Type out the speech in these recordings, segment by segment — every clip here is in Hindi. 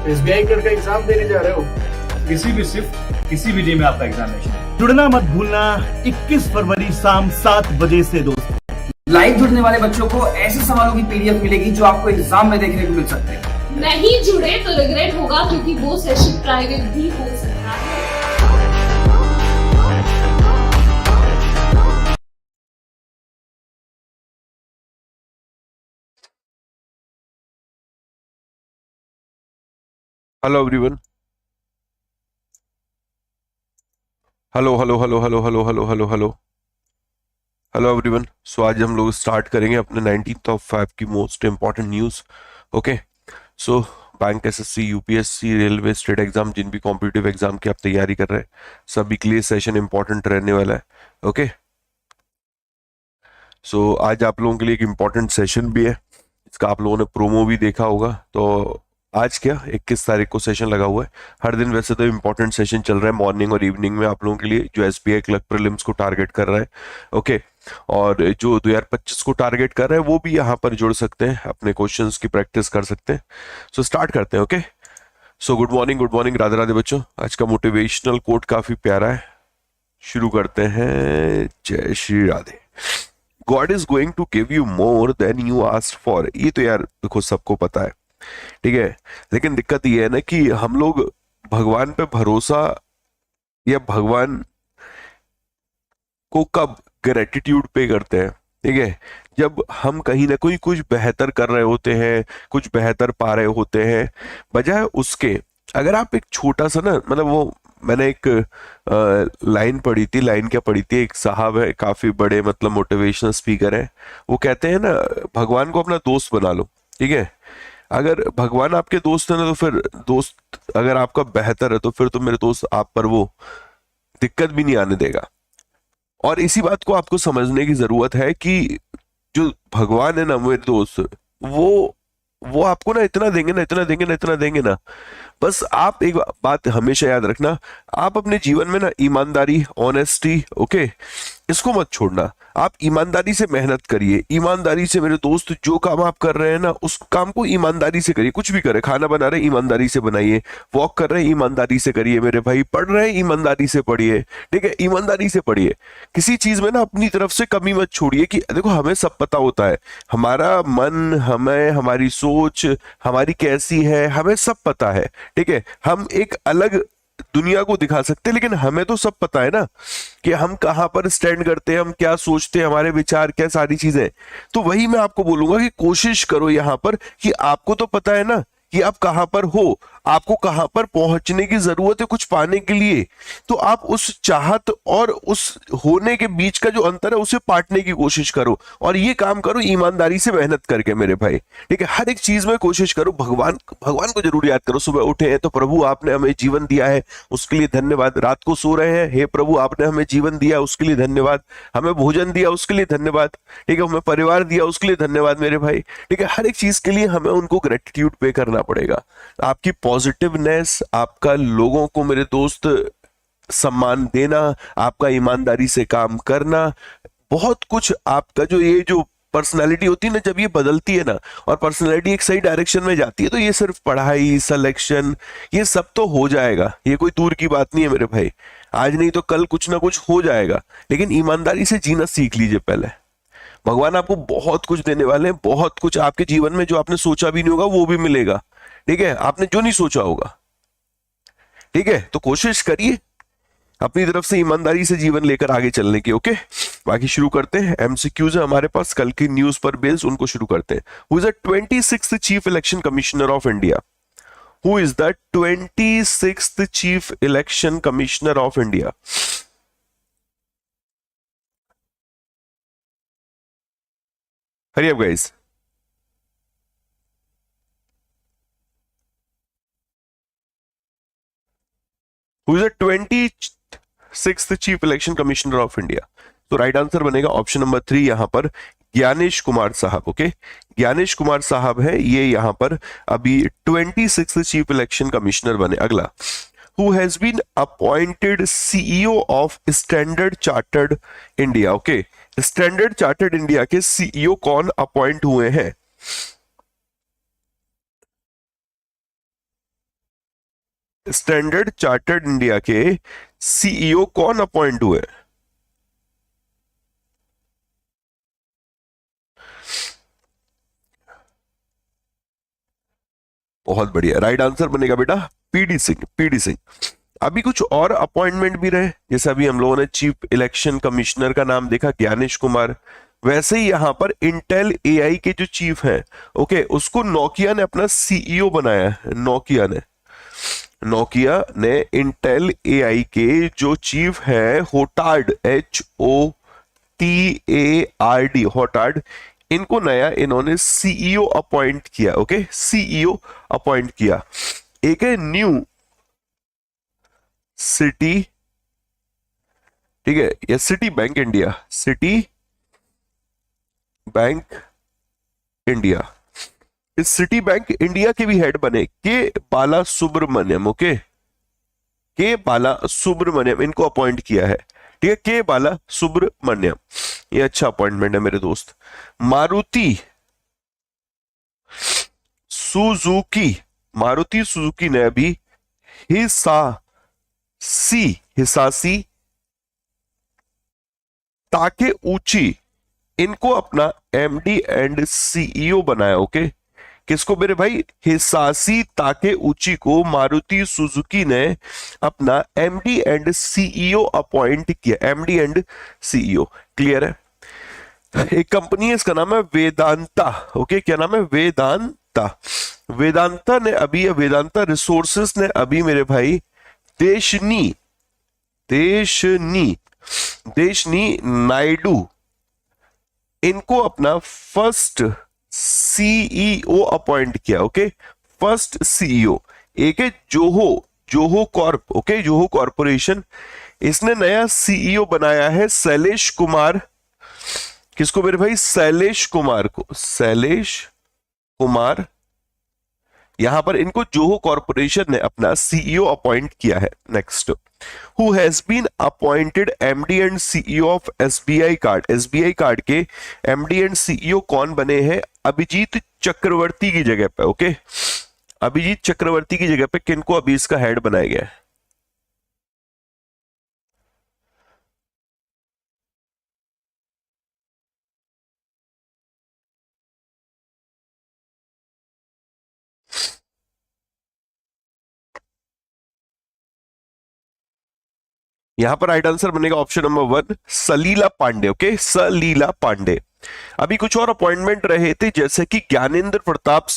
एसबीआई का एग्जाम देने जा रहे हो? किसी भी शिफ्ट किसी भी डे में आपका एग्जामिनेशन है। जुड़ना मत भूलना 21 फरवरी शाम 7 बजे से दोस्तों। लाइव जुड़ने वाले बच्चों को ऐसे सवालों की पीडीएफ मिलेगी जो आपको एग्जाम में देखने को मिल सकते हैं। नहीं जुड़े तो रिग्रेट होगा, क्योंकि वो सेशन प्राइवेट भी हो सकता है। Hello everyone. Hello hello hello hello hello hello hello hello everyone एवरीवन। सो आज हम लोग स्टार्ट करेंगे अपने 19th ऑफ Feb की most important news. Okay, so bank, SSC, UPSC, railway, state exam, जिन भी कॉम्पिटिटिव एग्जाम की आप तैयारी कर रहे हैं, सभी के लिए सेशन इंपॉर्टेंट रहने वाला है। ओके, सो आज आप लोगों के लिए एक इम्पॉर्टेंट सेशन भी है। इसका आप लोगों ने प्रोमो भी देखा होगा। तो आज क्या 21 तारीख को सेशन लगा हुआ है। हर दिन वैसे तो इम्पोर्टेंट सेशन चल रहा है मॉर्निंग और इवनिंग में आप लोगों के लिए, जो एसबीआई क्लर्क प्रीलिम्स को टारगेट कर रहा है। ओके, और जो 2025 को टारगेट कर रहे हैं वो भी यहाँ पर जुड़ सकते हैं, अपने क्वेश्चंस की प्रैक्टिस कर सकते हैं। सो स्टार्ट करते हैं। Okay, so good morning, Radhe Radhe बच्चों। आज का मोटिवेशनल कोट काफी प्यारा है, शुरू करते हैं। जय Shri Radhe. God is going to give you more than you asked for. ये तो यार देखो सबको पता है, ठीक है। लेकिन दिक्कत ये है ना कि हम लोग भगवान पे भरोसा या भगवान को कब ग्रेटिट्यूड पे करते हैं, ठीक है, जब हम कहीं ना कहीं कुछ बेहतर कर रहे होते हैं, कुछ बेहतर पा रहे होते हैं। बजाय उसके अगर आप एक छोटा सा ना, मतलब वो मैंने एक लाइन पढ़ी थी, लाइन क्या पढ़ी थी, एक साहब है काफी बड़े, मतलब मोटिवेशनल स्पीकर है, वो कहते हैं ना, भगवान को अपना दोस्त बना लो, ठीक है। अगर भगवान आपके दोस्त है ना, तो फिर दोस्त अगर आपका बेहतर है तो फिर तो मेरे दोस्त आप पर वो दिक्कत भी नहीं आने देगा। और इसी बात को आपको समझने की जरूरत है कि जो भगवान है ना मेरे दोस्त, वो आपको ना इतना देंगे ना, इतना देंगे ना, इतना देंगे ना। बस आप एक बात हमेशा याद रखना, आप अपने जीवन में ना ईमानदारी, ऑनेस्टी, ओके, इसको मत छोड़ना। आप ईमानदारी से मेहनत करिए, ईमानदारी से मेरे दोस्त जो काम आप कर रहे हैं ना उस काम को ईमानदारी से करिए। कुछ भी करें, खाना बना रहे ईमानदारी से बनाइए, वॉक कर रहे हैं ईमानदारी से करिए मेरे भाई, पढ़ रहे हैं ईमानदारी से पढ़िए, ठीक है, ईमानदारी से पढ़िए। किसी चीज में ना अपनी तरफ से कमी मत छोड़िए। कि देखो हमें सब पता होता है, हमारा मन, हमें, हमारी सोच हमारी कैसी है, हमें सब पता है, ठीक है। हम एक अलग दुनिया को दिखा सकते हैं, लेकिन हमें तो सब पता है ना कि हम कहां पर स्टैंड करते हैं, हम क्या सोचते हैं, हमारे विचार क्या, सारी चीजें। तो वही मैं आपको बोलूंगा कि कोशिश करो यहां पर कि आपको तो पता है ना कि आप कहां पर हो, आपको कहां पर पहुंचने की जरूरत है कुछ पाने के लिए। तो आप उस चाहत और उस होने के बीच का जो अंतर है उसे पाटने की कोशिश करो, और ये काम करो ईमानदारी से मेहनत करके मेरे भाई, ठीक है। हर एक चीज में कोशिश करो, भगवान को जरूर याद करो। सुबह उठे हैं तो प्रभु आपने हमें जीवन दिया है, उसके लिए धन्यवाद। रात को सो रहे हैं, हे प्रभु आपने हमें जीवन दिया, उसके लिए धन्यवाद। हमें भोजन दिया, उसके लिए धन्यवाद, ठीक है। हमें परिवार दिया, उसके लिए धन्यवाद मेरे भाई, ठीक है। हर एक चीज के लिए हमें उनको ग्रेटिट्यूड पे करना पड़ेगा। आपकी पॉजिटिवनेस, आपका लोगों को मेरे दोस्त सम्मान देना, आपका ईमानदारी से काम करना, बहुत कुछ आपका ये जो पर्सनालिटी होती है ना, जब ये बदलती है ना और पर्सनालिटी एक सही डायरेक्शन में जाती है, तो ये सिर्फ पढ़ाई, सिलेक्शन, ये सब तो हो जाएगा। ये कोई दूर की बात नहीं है मेरे भाई, आज नहीं तो कल कुछ ना कुछ हो जाएगा। लेकिन ईमानदारी से जीना सीख लीजिए पहले। भगवान आपको बहुत कुछ देने वाले हैं, बहुत कुछ आपके जीवन में जो आपने सोचा भी नहीं होगा वो भी मिलेगा, ठीक है, आपने जो नहीं सोचा होगा, ठीक है। तो कोशिश करिए अपनी तरफ से ईमानदारी से जीवन लेकर आगे चलने की। ओके, बाकी शुरू करते हैं। एमसीक्यूज है हमारे पास कल की न्यूज पर बेस्ड, उनको शुरू करते हैं। Who is the 26th chief election commissioner of India? Who is the 26th chief election commissioner of India? Hurry up guys. Who is the 26th chief election commissioner of India? तो राइट आंसर बनेगा ऑप्शन नंबर 3 यहां पर ज्ञानेश कुमार साहब। ओके, ज्ञानेश कुमार साहब है ये यहां पर अभी 26th चीफ इलेक्शन कमिश्नर बने। अगला, who has been appointed CEO of Standard Chartered India? Okay, standard chartered India के सीईओ कौन अपॉइंट हुए हैं? स्टैंडर्ड चार्टर्ड इंडिया के सीईओ कौन अपॉइंट हुए? बहुत बढ़िया, राइट आंसर बनेगा बेटा पीडी सिंह, पीडी सिंह। अभी कुछ और अपॉइंटमेंट भी रहे, जैसे अभी हम लोगों ने चीफ इलेक्शन कमिश्नर का नाम देखा ज्ञानेश कुमार, वैसे ही यहां पर इंटेल एआई के जो चीफ हैं, ओके, उसको नोकिया ने अपना सीईओ बनाया है। नोकिया ने इंटेल एआई के जो चीफ है होटार्ड, HOTARD, होटार्ड, इनको नया इन्होंने सीईओ अपॉइंट किया। ओके, सीईओ अपॉइंट किया। एक है न्यू सिटी, ठीक है, या city bank India, city bank India. इस सिटी बैंक इंडिया के भी हेड बने के बाला सुब्रमण्यम। ओके, के बाला सुब्रमण्यम इनको अपॉइंट किया है, ठीक है, के बाला सुब्रमण्यम, ये अच्छा अपॉइंटमेंट है मेरे दोस्त। मारुति सुजुकी ने अभी हिसासी ताके ऊंची इनको अपना एमडी एंड सीईओ बनाया। ओके, किसको मेरे भाई? हिसासी ताके ऊंची को मारुति सुजुकी ने अपना एमडी एंड सीईओ अपॉइंट किया। एमडी एंड सीईओ, क्लियर है? एक कंपनी है, इसका नाम है वेदांता। ओके, क्या नाम है? वेदांता। वेदांता ने अभी, या वेदांता रिसोर्सेस ने अभी मेरे भाई देशनी नायडू इनको अपना फर्स्ट सीईओ अपॉइंट किया। Okay, first CEO. एक है Zoho Corp, okay, Zoho corporation, इसने नया सीईओ बनाया है शैलेश कुमार। किसको मेरे भाई? शैलेश कुमार को, शैलेश कुमार, यहां पर इनको जोहो कॉर्पोरेशन ने अपना सीईओ अपॉइंट किया है। Next, who has been appointed MD and CEO of SBI card. SBI card के एमडी एंड सीईओ कौन बने हैं? अभिजीत चक्रवर्ती की जगह पे। ओके, अभिजीत चक्रवर्ती की जगह पे किनको अभी इसका हेड बनाया गया है? यहां पर राइट आंसर बनेगा ऑप्शन नंबर 1, सलीला पांडे। ओके, सलीला पांडे। अभी कुछ और अपॉइंटमेंट रहे थे, जैसे कि ज्ञानेंद्र प्रताप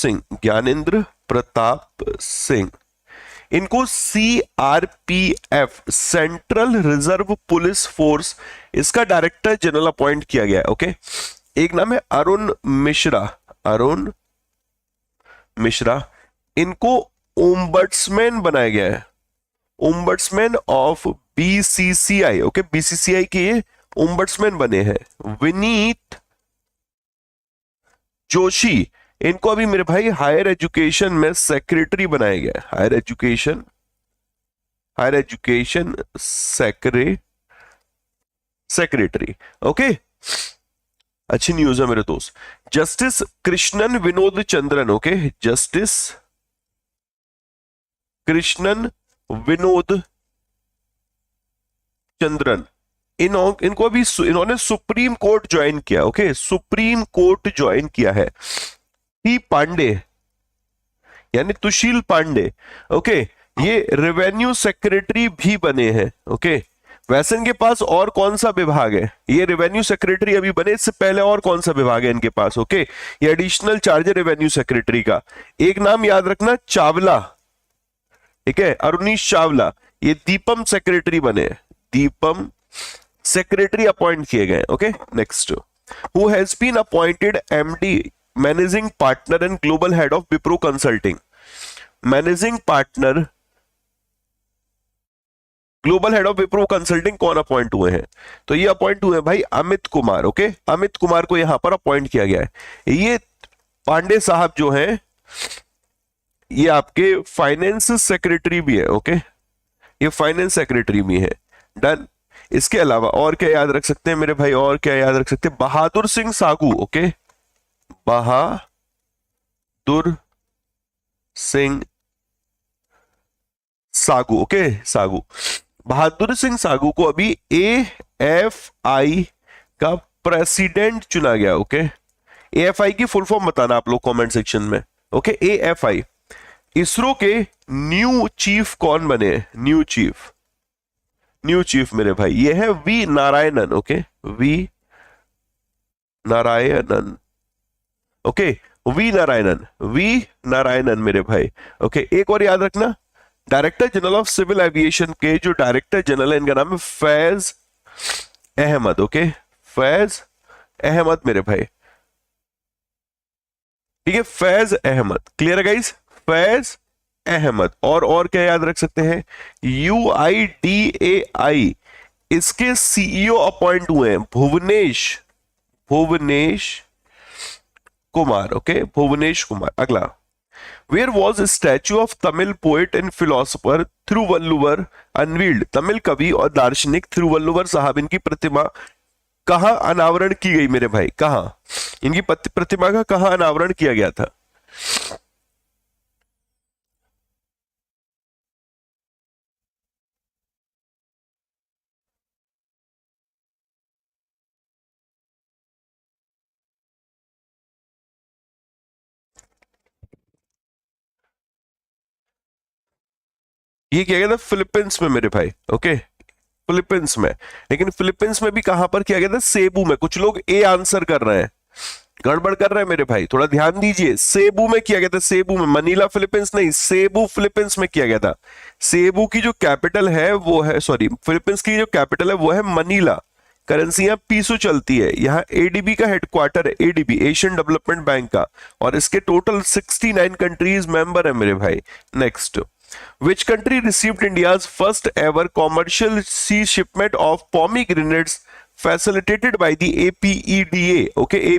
सिंह, इनको CRPF, central reserve police force, इसका डायरेक्टर जनरल अपॉइंट किया गया है। ओके, एक नाम है अरुण मिश्रा, इनको ओम्बड्समैन बनाया गया है, ombudsman of BCCI. Okay, BCCI के ये ओम्बड्समैन बने हैं। विनीत जोशी, इनको अभी मेरे भाई हायर एजुकेशन में सेक्रेटरी बनाया गया है। Higher education secretary. ओके, अच्छी न्यूज है मेरे दोस्त। Justice Krishnan Vinod Chandran, okay, justice Krishnan Vinod Chandran, इनको अभी इन्होंने सुप्रीम कोर्ट ज्वाइन किया। ओके, सुप्रीम कोर्ट ज्वाइन किया है। ही पांडे यानी तुशील पांडे, ओके, ये रेवेन्यू सेक्रेटरी भी बने हैं। ओके, वैसे इनके पास और कौन सा विभाग है? ये रेवेन्यू सेक्रेटरी अभी बने, इससे पहले और कौन सा विभाग है इनके पास? ओके, ये एडिशनल चार्ज है रेवेन्यू सेक्रेटरी का। एक नाम याद रखना, चावला, ठीक है, अरुणीश चावला, ये दीपम सेक्रेटरी बने, दीपम सेक्रेटरी अपॉइंट किए गए। Okay, next, who has been appointed MD, managing partner and global head of Wipro consulting. Managing partner, global head of Wipro consulting कौन अपॉइंट हुए हैं? तो ये अपॉइंट हुए भाई अमित कुमार। ओके, अमित कुमार को यहां पर अपॉइंट किया गया है। ये पांडे साहब जो हैं, ये आपके फाइनेंस सेक्रेटरी भी है। ओके, ये फाइनेंस सेक्रेटरी भी है। डन। इसके अलावा और क्या याद रख सकते हैं मेरे भाई? और क्या याद रख सकते हैं? बहादुर सिंह सागू। Okay, Bahadur Singh सागू, okay सागू। बहादुर सिंह सागू को अभी AFI का प्रेसिडेंट चुना गया, ओके। AFI की फुल फॉर्म बताना आप लोग कमेंट सेक्शन में, ओके। AFI। इसरो के न्यू चीफ कौन बने? न्यू चीफ मेरे भाई ये है V Narayanan, okay. V Narayanan, okay. V Narayanan मेरे भाई, ओके। एक और याद रखना, director general of civil aviation के जो डायरेक्टर जनरल है इनका नाम है फैज अहमद, ओके। फैज अहमद मेरे भाई, ठीक है। फैज अहमद, क्लियर है गाइस? फैज अहमद। और क्या याद रख सकते हैं? UIDAI इसके CEO अपॉइंट हुए हैं भुवनेश कुमार, ओके। भुवनेश कुमार। अगला, where was statue of Tamil poet and philosopher Thiruvalluvar unveiled? Tamil कवि और दार्शनिक थिरुवल्लुवर साहब इनकी प्रतिमा कहां अनावरण की गई मेरे भाई? कहां इनकी प्रतिमा का कहां अनावरण किया गया था? ये किया गया था फिलीपींस में मेरे भाई, ओके। फिलीपींस में, लेकिन फिलीपींस में भी कहां पर किया गया था? सेबू में। कुछ लोग ए आंसर कर रहे हैं, गड़बड़ कर रहे हैं मेरे भाई, थोड़ा ध्यान दीजिए। सेबू में किया गया था, सेबू में। मनीला फिलीपींस नहीं, सेबू फिलीपींस में किया गया था। सेबू की जो कैपिटल है वो है, सॉरी, फिलीपींस की जो कैपिटल है वो है मनीला। करेंसी यहाँ पीसो चलती है। यहाँ ADB का हेडक्वार्टर है, ADB एशियन डेवलपमेंट बैंक का, और इसके टोटल 69 कंट्रीज मेंबर है मेरे भाई। Next, which country received India's first ever commercial sea shipment of pomegranates facilitated by the APEDA, okay,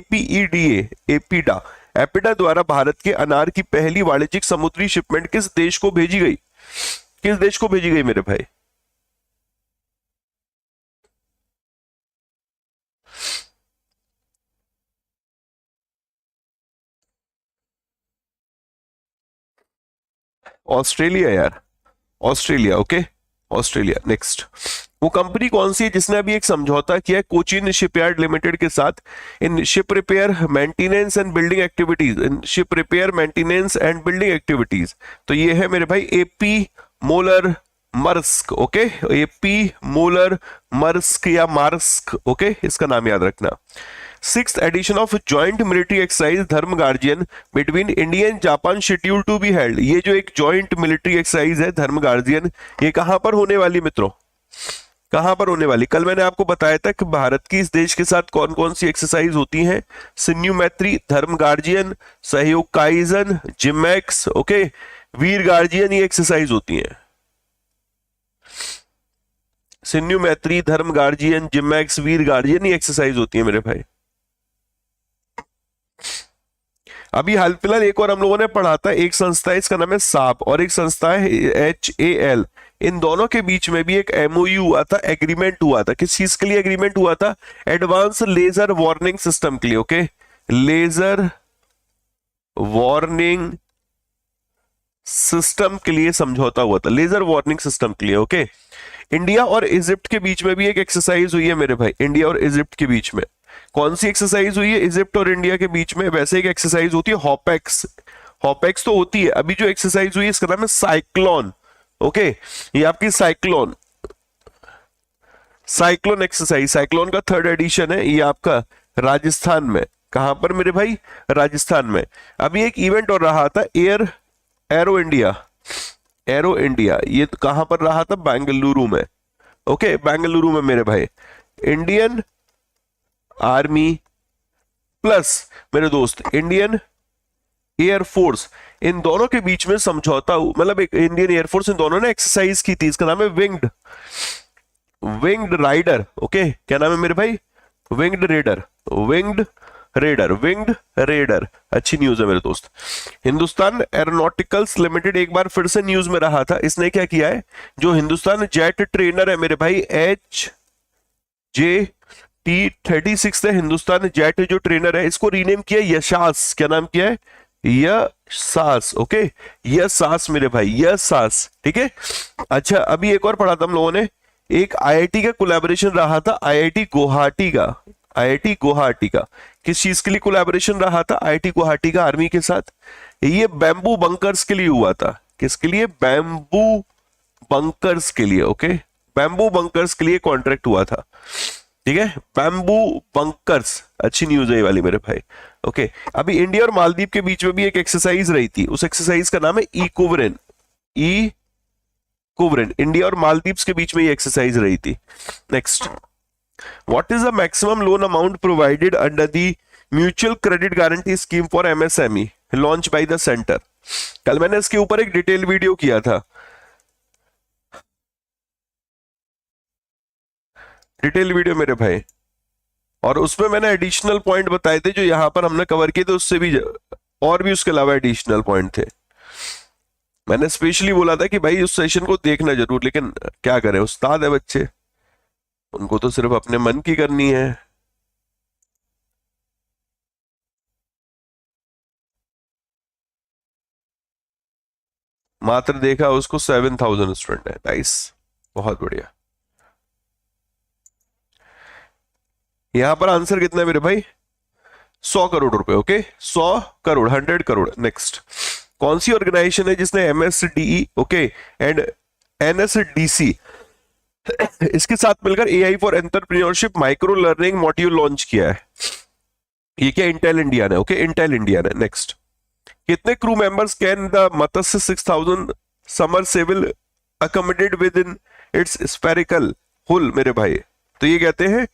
APEDA द्वारा भारत के अनार की पहली वाणिज्यिक समुद्री शिपमेंट किस देश को भेजी गई? किस देश को भेजी गई मेरे भाई? ऑस्ट्रेलिया यार, ऑस्ट्रेलिया, ओके। ऑस्ट्रेलिया। नेक्स्ट, वो कंपनी कौन सी है जिसने अभी एक समझौता किया है कोचीन शिपयार्ड लिमिटेड के साथ in ship repair maintenance and building activities? तो ये है मेरे भाई AP Moller Maersk, okay. AP Moller Maersk या मार्स्क, ओके, इसका नाम याद रखना। 6th edition of joint military exercise Dharma guardian between India and Japan schedule to be held. ये जो एक जॉइंट मिलिट्री एक्सरसाइज है धर्म गार्जियन, ये कहां पर होने वाली मित्रों? कहां पर होने वाली? कल मैंने आपको बताया था कि भारत की इस देश के साथ कौन कौन सी एक्सरसाइज होती हैं। सिन्यू मैत्री, धर्म गार्जियन, सहयोग काइजन, जिमैक्स, ओके, वीर गार्जियन, ये एक्सरसाइज होती हैं। सिन्यू मैत्री, धर्म गार्जियन, जिमैक्स, वीर गार्जियन, ये एक्सरसाइज होती है मेरे भाई। अभी हाल फिलहाल एक और हम लोगों ने पढ़ा था, एक संस्था है इसका नाम है साप और एक संस्था है HAL। इन दोनों के बीच में भी एक MOU हुआ था, एग्रीमेंट हुआ था। किस चीज के लिए एग्रीमेंट हुआ था? एडवांस लेजर वार्निंग सिस्टम के लिए, ओके। लेजर वार्निंग सिस्टम के लिए समझौता हुआ था, लेजर वार्निंग सिस्टम के लिए, ओके। इंडिया और इजिप्ट के बीच में भी एक एक्सरसाइज हुई है मेरे भाई, इंडिया और इजिप्ट के बीच में। कौन सी एक्सरसाइज हुई है इजिप्ट और इंडिया के बीच में? वैसे एक एक्सरसाइज होती है हॉपेक्स। हॉपेक्स तो होती है, अभी जो एक्सरसाइज हुई है इसका नाम है साइक्लोन, ओके। ये आपकी साइक्लोन एक्सरसाइज, साइक्लोन का 3rd एडिशन है, ये आपका राजस्थान में। कहां पर मेरे भाई? राजस्थान में। अभी एक इवेंट और रहा था एरो इंडिया, ये तो कहां पर रहा था? बेंगलुरु में, ओके, बेंगलुरु में मेरे भाई। इंडियन आर्मी प्लस मेरे दोस्त इंडियन एयरफोर्स, इन दोनों के बीच में समझौता, मतलब एक इंडियन एयरफोर्स, इन दोनों ने एक्सरसाइज की थी, इसका नाम है विंग्ड राइडर, ओके। क्या नाम है मेरे भाई? Winged raider. अच्छी न्यूज है मेरे दोस्त। हिंदुस्तान एरोनॉटिकल्स लिमिटेड एक बार फिर से न्यूज में रहा था। इसने क्या किया है? जो हिंदुस्तान जेट ट्रेनर है मेरे भाई, HJT36 है हिंदुस्तान जेट जो ट्रेनर है, इसको रीनेम किया यशास। क्या नाम किया है? सास, ओके, यस सास मेरे भाई, यस सास, ठीक है। अच्छा अभी एक और पढ़ा था हम लोगों ने, एक आईआईटी का कोलैबोरेशन रहा था, आईआईटी गुवाहाटी का, आईआईटी गुवाहाटी का किस चीज के लिए कोलैबोरेशन रहा था, आईआईटी गुवाहाटी का आर्मी के साथ, ये बैम्बू बंकर्स के लिए हुआ था। किसके लिए? बैम्बू बंकर्स के लिए, ओके, बैम्बू बंकर्स के लिए कॉन्ट्रैक्ट हुआ था, ठीक है, बैम्बू बंकर्स, अच्छी न्यूज है ये वाली मेरे भाई, ओके। अभी इंडिया और मालदीव के बीच में भी एक एक्सरसाइज रही थी, उस एक्सरसाइज का नाम है इकोवरेन, इकोवरेन, इंडिया और मालदीव के बीच में ये एक्सरसाइज रही थी। Next, what is the maximum loan amount provided under the mutual credit guarantee scheme for MSME launch by the centre. कल मैंने इसके ऊपर एक डिटेल वीडियो किया था, डिटेल वीडियो मेरे भाई, और उसमें मैंने एडिशनल पॉइंट बताए थे जो यहां पर हमने कवर किए थे, उससे भी और भी उसके अलावा एडिशनल पॉइंट थे। मैंने स्पेशली बोला था कि भाई उस सेशन को देखना जरूर, लेकिन क्या करें, उस्ताद है बच्चे, उनको तो सिर्फ अपने मन की करनी है। मात्र देखा उसको 7000 स्टूडेंट है, नाइस, बहुत बढ़िया। यहां पर आंसर कितना है मेरे भाई? 100 करोड़ रुपए, ओके, 100 करोड़, 100 करोड़। नेक्स्ट, कौन सी ऑर्गेनाइजेशन है जिसने एमएसडीई, ओके, एंड एनएसडीसी इसके साथ मिलकर AI for entrepreneurship micro learning module launch किया है? ये क्या? इंटेल इंडिया ने, ओके, इंटेल इंडिया ने। नेक्स्ट, कितने crew members can the Matsya 6000 submersible accommodate within its spherical hull मेरे भाई? तो ये कहते हैं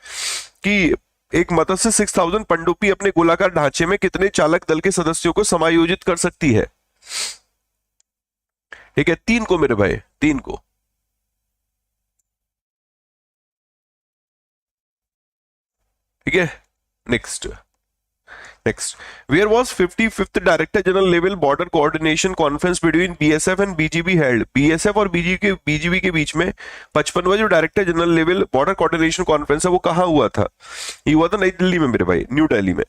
कि एक मत्स्य 6000 पनडुब्बी अपने गोलाकार ढांचे में कितने चालक दल के सदस्यों को समायोजित कर सकती है? ठीक है, 3 को मेरे भाई, 3 को। ठीक है, next, where was 55th Director General Level Border Coordination Conference between BSF and BGB held? BSF और BGB के बीच में 55वां जो director general level border coordination conference है वो कहाँ हुआ था? ये हुआ था नई दिल्ली में मेरे भाई, न्यू दिल्ली में।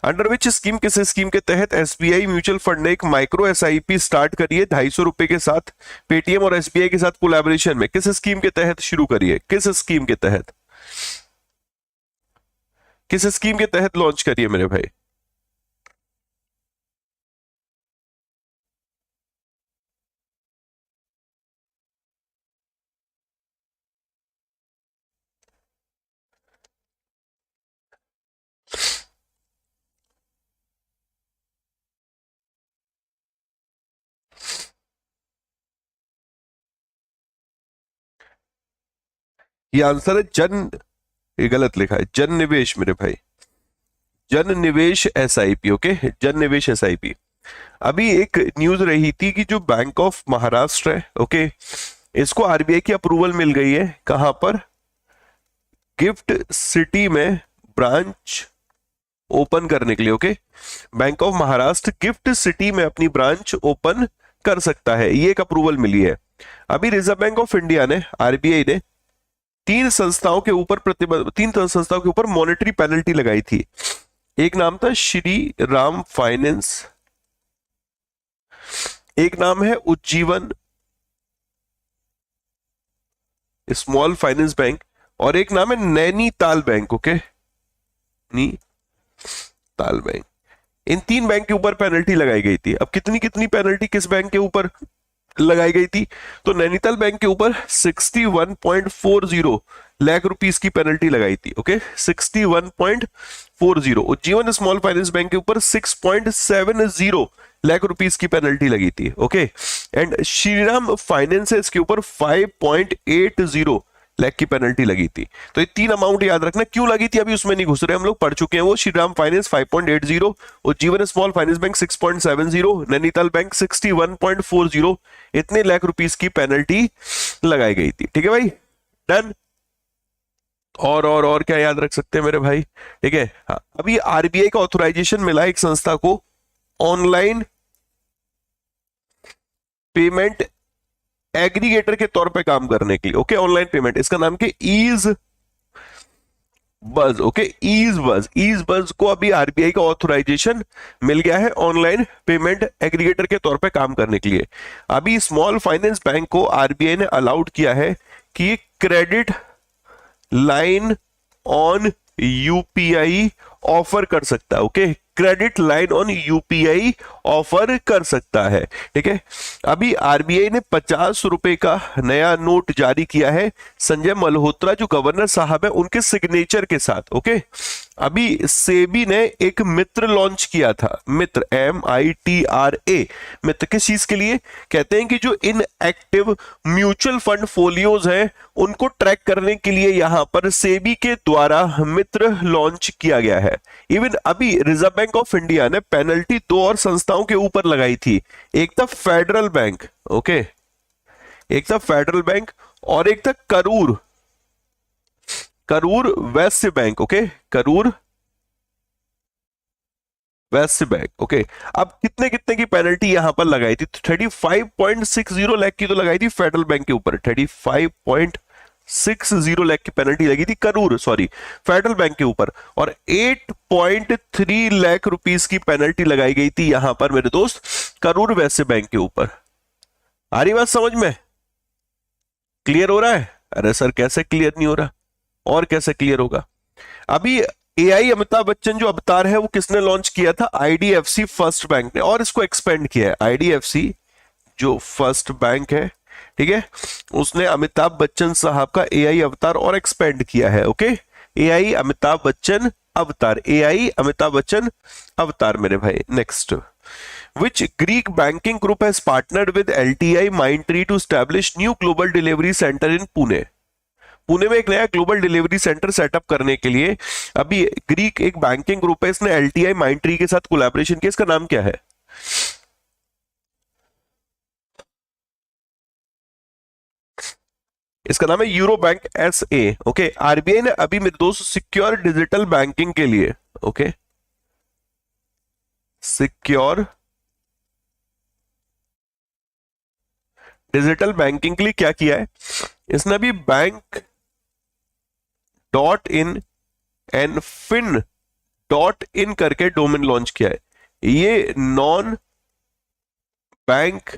अंडर विच स्कीम, किस स्कीम के तहत एसबीआई म्यूचुअल फंड ने एक माइक्रो एसआईपी स्टार्ट करी है 250 रुपए के साथ, पेटीएम और एसबीआई के साथ कोलैबोरेशन में? किस स्कीम के तहत शुरू करी है? किस स्कीम के तहत, किस स्कीम के तहत लॉन्च करिए मेरे भाई? ये आंसर है जन, ये गलत लिखा है, जन निवेश मेरे भाई, जन निवेश एसआईपी, ओके, जन निवेश एसआईपी। अभी एक न्यूज रही थी कि जो बैंक ऑफ महाराष्ट्र है, ओके, इसको आरबीआई की अप्रूवल मिल गई है, कहां पर? गिफ्ट सिटी में ब्रांच ओपन करने के लिए, okay, bank of Maharashtra gift city में अपनी ब्रांच ओपन कर सकता है, ये एक अप्रूवल मिली है। अभी रिजर्व बैंक ऑफ इंडिया ने, आरबीआई ने 3 संस्थाओं के ऊपर प्रतिबंध, 3 संस्थाओं के ऊपर मॉनेटरी पेनल्टी लगाई थी। एक नाम था श्री राम फाइनेंस, एक नाम है उज्जीवन स्मॉल फाइनेंस बैंक, और एक नाम है Nainital bank, okay, Nainital bank. इन 3 बैंक के ऊपर पेनल्टी लगाई गई थी। अब कितनी कितनी पेनल्टी किस बैंक के ऊपर लगाई गई थी? तो नैनीताल बैंक के ऊपर 61.40 लाख रुपीस की पेनल्टी लगाई थी, okay, 61.40। Ujjivan small finance bank के ऊपर 6.70 लाख रुपीस की पेनल्टी लगी थी, ओके, एंड श्रीराम फाइनेंस इसके ऊपर 5.80 लाख की पेनल्टी लगी थी। तो ये 3 अमाउंट याद रखना, क्यों लगी थी अभी उसमें नहीं घुस रहे हम लोग, पढ़ चुके हैं वो। Shriram finance 5.80, Ujjivan small finance bank 6.70, Nainital bank 61.40, इतने लाख रुपीस की पेनल्टी लगाई गई थी। ठीक है भाई, डन। और क्या याद रख सकते हैं मेरे भाई? ठीक है, हाँ, अभी आरबीआई का ऑथराइजेशन मिला एक संस्था को ऑनलाइन पेमेंट एग्रीगेटर के तौर पे काम करने के लिए, ओके, ऑनलाइन पेमेंट, इसका नाम के ईज बज, ओके, ईज बज को अभी आरबीआई का ऑथराइजेशन मिल गया है ऑनलाइन पेमेंट एग्रीगेटर के तौर पे काम करने के लिए। अभी स्मॉल फाइनेंस बैंक को आरबीआई ने अलाउड किया है कि ये credit line on UPI offer कर सकता है, okay, credit line on UPI offer कर सकता है, ठीक है। अभी आरबीआई ने 50 रुपए का नया नोट जारी किया है संजय मल्होत्रा जो गवर्नर साहब है उनके सिग्नेचर के साथ, ओके। अभी सेबी ने एक मित्र लॉन्च किया था, मित्र, MITRA, मित्र किस चीज के लिए? कहते हैं कि जो इनएक्टिव म्यूचुअल फंड फोलियोज हैं उनको ट्रैक करने के लिए यहां पर सेबी के द्वारा मित्र लॉन्च किया गया है। इवन अभी रिजर्व बैंक ऑफ इंडिया ने पेनल्टी 2 और संस्थाओं के ऊपर लगाई थी, एक था फेडरल बैंक, ओके, एक था फेडरल बैंक और एक था Karur Vysya bank, okay, Karur Vysya bank, okay. अब कितने कितने की पेनल्टी यहां पर लगाई थी? 35.60 लाख की तो लगाई थी फेडरल बैंक के ऊपर, 35.60 लाख की पेनल्टी लगी थी फेडरल बैंक के ऊपर, और 8.3 लाख रुपीस की पेनल्टी लगाई गई थी यहां पर मेरे दोस्त करूर वैश्य बैंक के ऊपर। आ रही बात समझ में? क्लियर हो रहा है? अरे सर कैसे क्लियर नहीं हो रहा, और कैसे क्लियर होगा? अभी एआई अमिताभ बच्चन जो अवतार है वो किसने लॉन्च किया था? आईडीएफसी फर्स्ट बैंक ने, और इसको एक्सपेंड किया है। आईडीएफसी जो फर्स्ट बैंक है, ठीक है, उसने अमिताभ बच्चन साहब का एआई अवतार और एक्सपेंड किया है, ओके। एआई अमिताभ बच्चन अवतार, एआई अमिताभ बच्चन अवतार मेरे भाई। Next, which Greek banking group has partnered with LTI Mindtree to establish new global delivery center in Pune? Pune में एक नया ग्लोबल डिलीवरी सेंटर सेटअप करने के लिए अभी ग्रीक एक बैंकिंग ग्रुप है, इसने एलटीआई माइंडट्री के साथ कोलैबोरेशन किया। इसका नाम क्या है? इसका नाम है euro bank SA, okay. RBI ने अभी मेरे दोस्त सिक्योर डिजिटल बैंकिंग के लिए, ओके, सिक्योर डिजिटल बैंकिंग के लिए क्या किया है? इसने अभी बैंक.in एंड fin.in करके डोमेन लॉन्च किया है। ये नॉन बैंक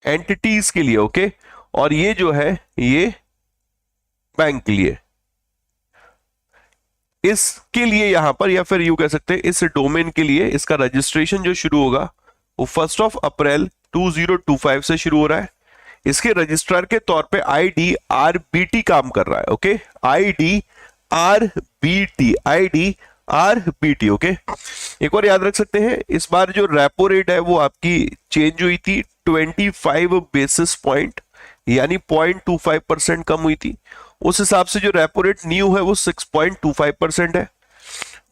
एंटिटीज के लिए, ओके, और ये जो है ये बैंक के लिए। इसके लिए यहां पर, या फिर यू कह सकते हैं इस डोमेन के लिए इसका रजिस्ट्रेशन जो शुरू होगा वो 1 अप्रैल 2025 से शुरू हो रहा है। इसके रजिस्ट्रार के तौर पे IDRBT काम कर रहा है, ओके, IDRBT, ओके। एक और याद रख सकते हैं, इस बार जो रेपो रेट है वो आपकी चेंज हुई थी 25 बेसिस पॉइंट, यानी 0.25% कम हुई थी। उस हिसाब से जो रेपो रेट न्यू है वो 6.25% है,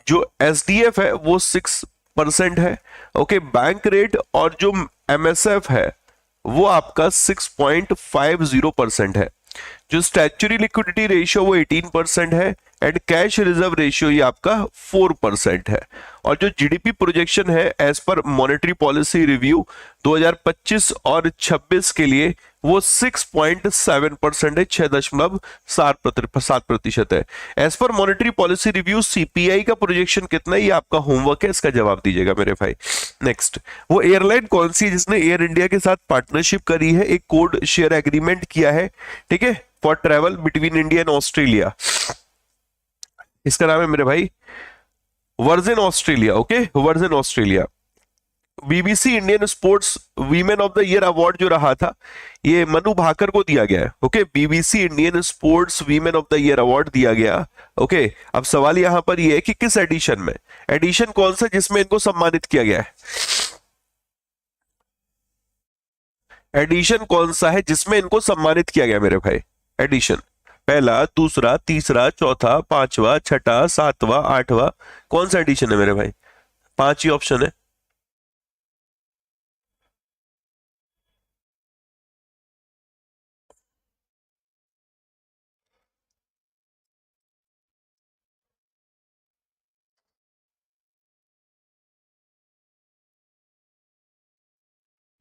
जो SDF है वो 6% है, ओके। बैंक रेट और जो MSF है वो आपका 6.50% है। जो स्टैच्यूटरी लिक्विडिटी रेशियो वो 18% है, एंड कैश रिजर्व रेशियो ये आपका 4% है। और जो जीडीपी प्रोजेक्शन है एज पर मॉनेटरी पॉलिसी रिव्यू 2025 और 26 के लिए वो 6.7% है, 6.7% है। एज पर मॉनेटरी पॉलिसी रिव्यू सीपीआई का प्रोजेक्शन कितना है ये आपका होमवर्क है, इसका जवाब दीजिएगा मेरे भाई। नेक्स्ट, वो एयरलाइन कौन सी है जिसने एयर इंडिया के साथ पार्टनरशिप करी है, एक कोड शेयर एग्रीमेंट किया है, ठीक है, for travel between India and Australia? इसका नाम है मेरे भाई virgin Australia, okay, virgin Australia. BBC Indian sports women of the year award जो रहा था ये मनु भाकर को दिया गया है, okay. BBC Indian sports women of the year award दिया गया, ओके। अब सवाल यहां पर ये है कि किस एडिशन में, एडिशन कौन सा जिसमें इनको सम्मानित किया गया है? एडिशन कौन सा है जिसमें इनको सम्मानित किया गया मेरे भाई? एडिशन पहला, दूसरा, तीसरा, चौथा, पांचवा, छठा, सातवां, आठवां, कौन सा एडिशन है मेरे भाई? 5 ही ऑप्शन है।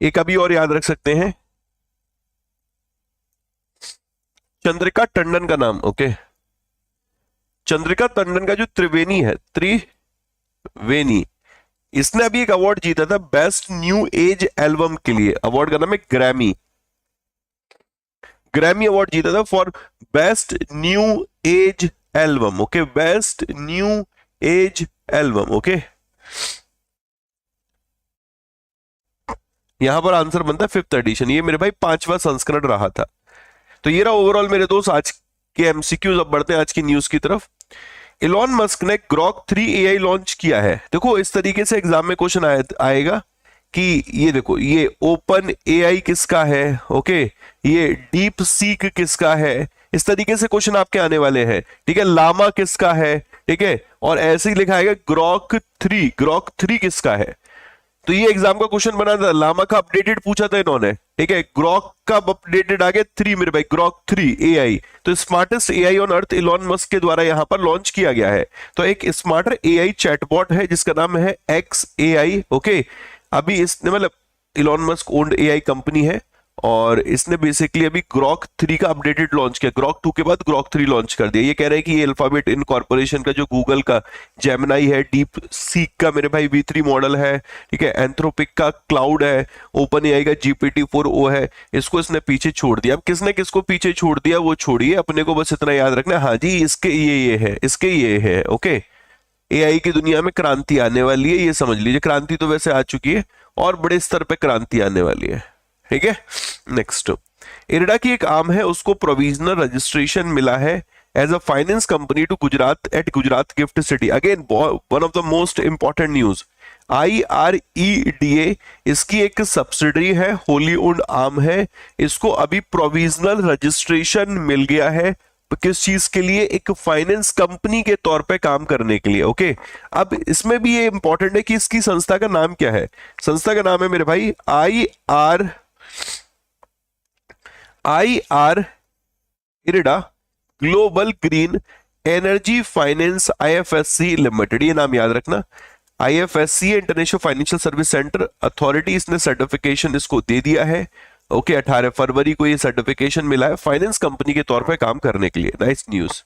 एक अभी और याद रख सकते हैं, चंद्रिका टंडन का नाम, ओके। चंद्रिका टंडन का जो त्रिवेणी है, त्रिवेणी, इसने अभी एक अवार्ड जीता था बेस्ट न्यू एज एल्बम के लिए। अवार्ड का नाम है ग्रैमी। ग्रैमी अवार्ड जीता था for best new age album, okay, best new age album, okay. यहां पर आंसर बनता है 5th एडिशन। ये मेरे भाई 5वां संस्करण रहा था। तो ये रहा ओवरऑल मेरे दोस्त आज के एमसीक्यूज। अब बढ़ते हैं आज की न्यूज की तरफ। इलॉन मस्क ने ग्रॉक 3 एआई लॉन्च किया है। देखो इस तरीके से एग्जाम में क्वेश्चन आएगा कि ये देखो, ये ओपन एआई किसका है, ओके, ये डीप सीक किसका है, इस तरीके से क्वेश्चन आपके आने वाले हैं, ठीक है। लामा किसका है, ठीक है, और ऐसे ही लिखा है ग्रॉक 3 किसका है। तो ये एग्जाम का क्वेश्चन बना था। लामा का अपडेटेड पूछा था इन्होंने, ठीक है। ग्रॉक का अपडेटेड आ गया 3 मेरे भाई, ग्रॉक 3 एआई। तो smartest AI on earth Elon Musk के द्वारा यहां पर लॉन्च किया गया है। तो एक स्मार्टर एआई चैटबॉट है जिसका नाम है एक्स एआई, ओके। अभी इसने मतलब Elon Musk owned AI company है और इसने बेसिकली अभी ग्रॉक 3 का अपडेटेड लॉन्च किया। ग्रॉक 2 के बाद ग्रॉक 3 लॉन्च कर दिया। ये कह रहे हैं कि ये अल्फाबेट इनकॉर्पोरेशन का जो गूगल का जेमिनाई है, डीप सीक का मेरे भाई V3 मॉडल है, ठीक है, एंथ्रोपिक का क्लाउड है, ओपन एआई का GPT-4o है, इसको इसने पीछे छोड़ दिया। अब किसने किसको पीछे छोड़ दिया वो छोड़िए, अपने को बस इतना याद रखना, हाँ जी इसके ये है, इसके ये है, ओके। एआई की दुनिया में क्रांति आने वाली है, ये समझ लीजिए। क्रांति तो वैसे आ चुकी है और बड़े स्तर पे क्रांति आने वाली है, ठीक है। नेक्स्ट, इरडा की एक आर्म है, उसको प्रोविजनल रजिस्ट्रेशन मिला है as a finance company to Gujarat at Gujarat gift city. Again one of the most important news, IREDA इसकी एक सब्सिडरी है, होली ओन्ड आर्म है, इसको अभी प्रोविजनल रजिस्ट्रेशन मिल गया है। किस चीज के लिए, एक फाइनेंस कंपनी के तौर पे काम करने के लिए, ओके। अब इसमें भी ये इंपॉर्टेंट है कि इसकी संस्था का नाम क्या है। संस्था का नाम है मेरे भाई IREDA global green energy finance IFSC limited. ये नाम याद रखना, IFSC international financial service centre authority, इसने सर्टिफिकेशन इसको दे दिया है, ओके। 18 फरवरी को ये सर्टिफिकेशन मिला है फाइनेंस कंपनी के तौर पे काम करने के लिए। Nice news.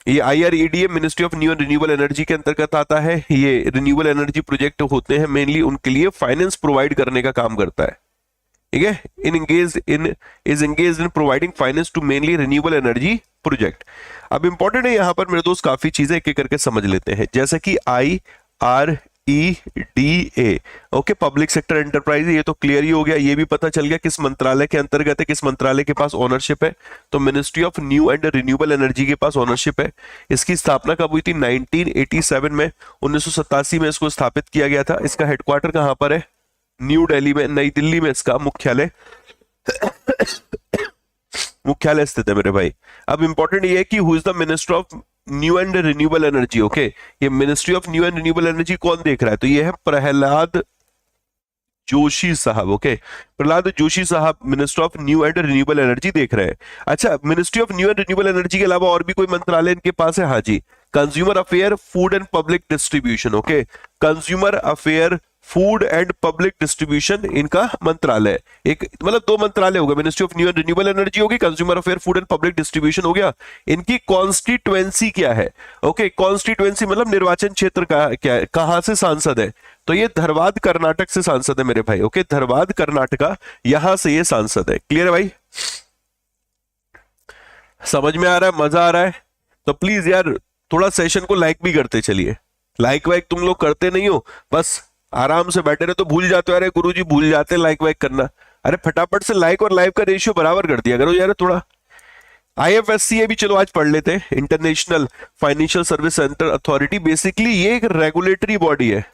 ये IREDA ministry of new and renewable energy के अंतर्गत आता है। ये रिन्यूएबल एनर्जी प्रोजेक्ट होते हैं मेनली, उनके लिए फाइनेंस प्रोवाइड करने का काम करता है, ठीक है। Is engaged in providing finance to mainly renewable energy project. अब इंपॉर्टेंट है यहां पर मेरे दोस्त, काफी चीजें एक एक करके समझ लेते हैं, जैसे कि IREDA, okay, public sector enterprise. ये तो क्लियर ही हो गया, ये भी पता चल गया किस मंत्रालय के अंतर्गत है, किस मंत्रालय के पास ओनरशिप है। तो ministry of new and renewable energy के पास ओनरशिप है। इसकी स्थापना कब हुई थी, 1987 में। 1987 में इसको स्थापित किया गया था। इसका हेडक्वार्टर कहां पर है, न्यू दिल्ली में, नई दिल्ली में इसका मुख्यालय स्थित है मेरे भाई। अब इंपॉर्टेंट ये है कि who is the minister of new and renewable energy, okay. ये ministry of new and renewable energy कौन देख रहा है, तो ये है प्रहलाद जोशी साहब, ओके। प्रहलाद जोशी साहब minister of new and renewable energy देख रहे हैं। अच्छा, ministry of new and renewable energy के अलावा और भी कोई मंत्रालय इनके पास है, हाँ जी, consumer affair food and public distribution, okay. Consumer affair food and public distribution इनका मंत्रालय, एक मतलब 2 मंत्रालय होगा, ministry of new and renewable energy होगी, consumer affair food and public distribution हो गया। इनकी कॉन्स्टिट्यूएंसी क्या है, ओके। कॉन्स्टिट्यूएंसी मतलब निर्वाचन क्षेत्र का क्या है, कहां से सांसद है, तो ये धरवाद कर्नाटक से सांसद है मेरे भाई, ओके। धरवाद कर्नाटका, यहां से ये सांसद है। क्लियर है भाई, समझ में आ रहा है, मजा आ रहा है? तो प्लीज यार थोड़ा सेशन को लाइक भी करते चलिए। लाइक वाइक तुम लोग करते नहीं हो, बस आराम से बैठे रहे तो भूल जाते हो। अरे गुरुजी भूल जाते लाइक वाइक करना, अरे फटाफट से लाइक और लाइव का रेशियो बराबर कर दिया करो यार थोड़ा। IFSC ये भी चलो आज पढ़ लेते हैं, international financial service centre authority. Basically ये एक रेगुलेटरी बॉडी है।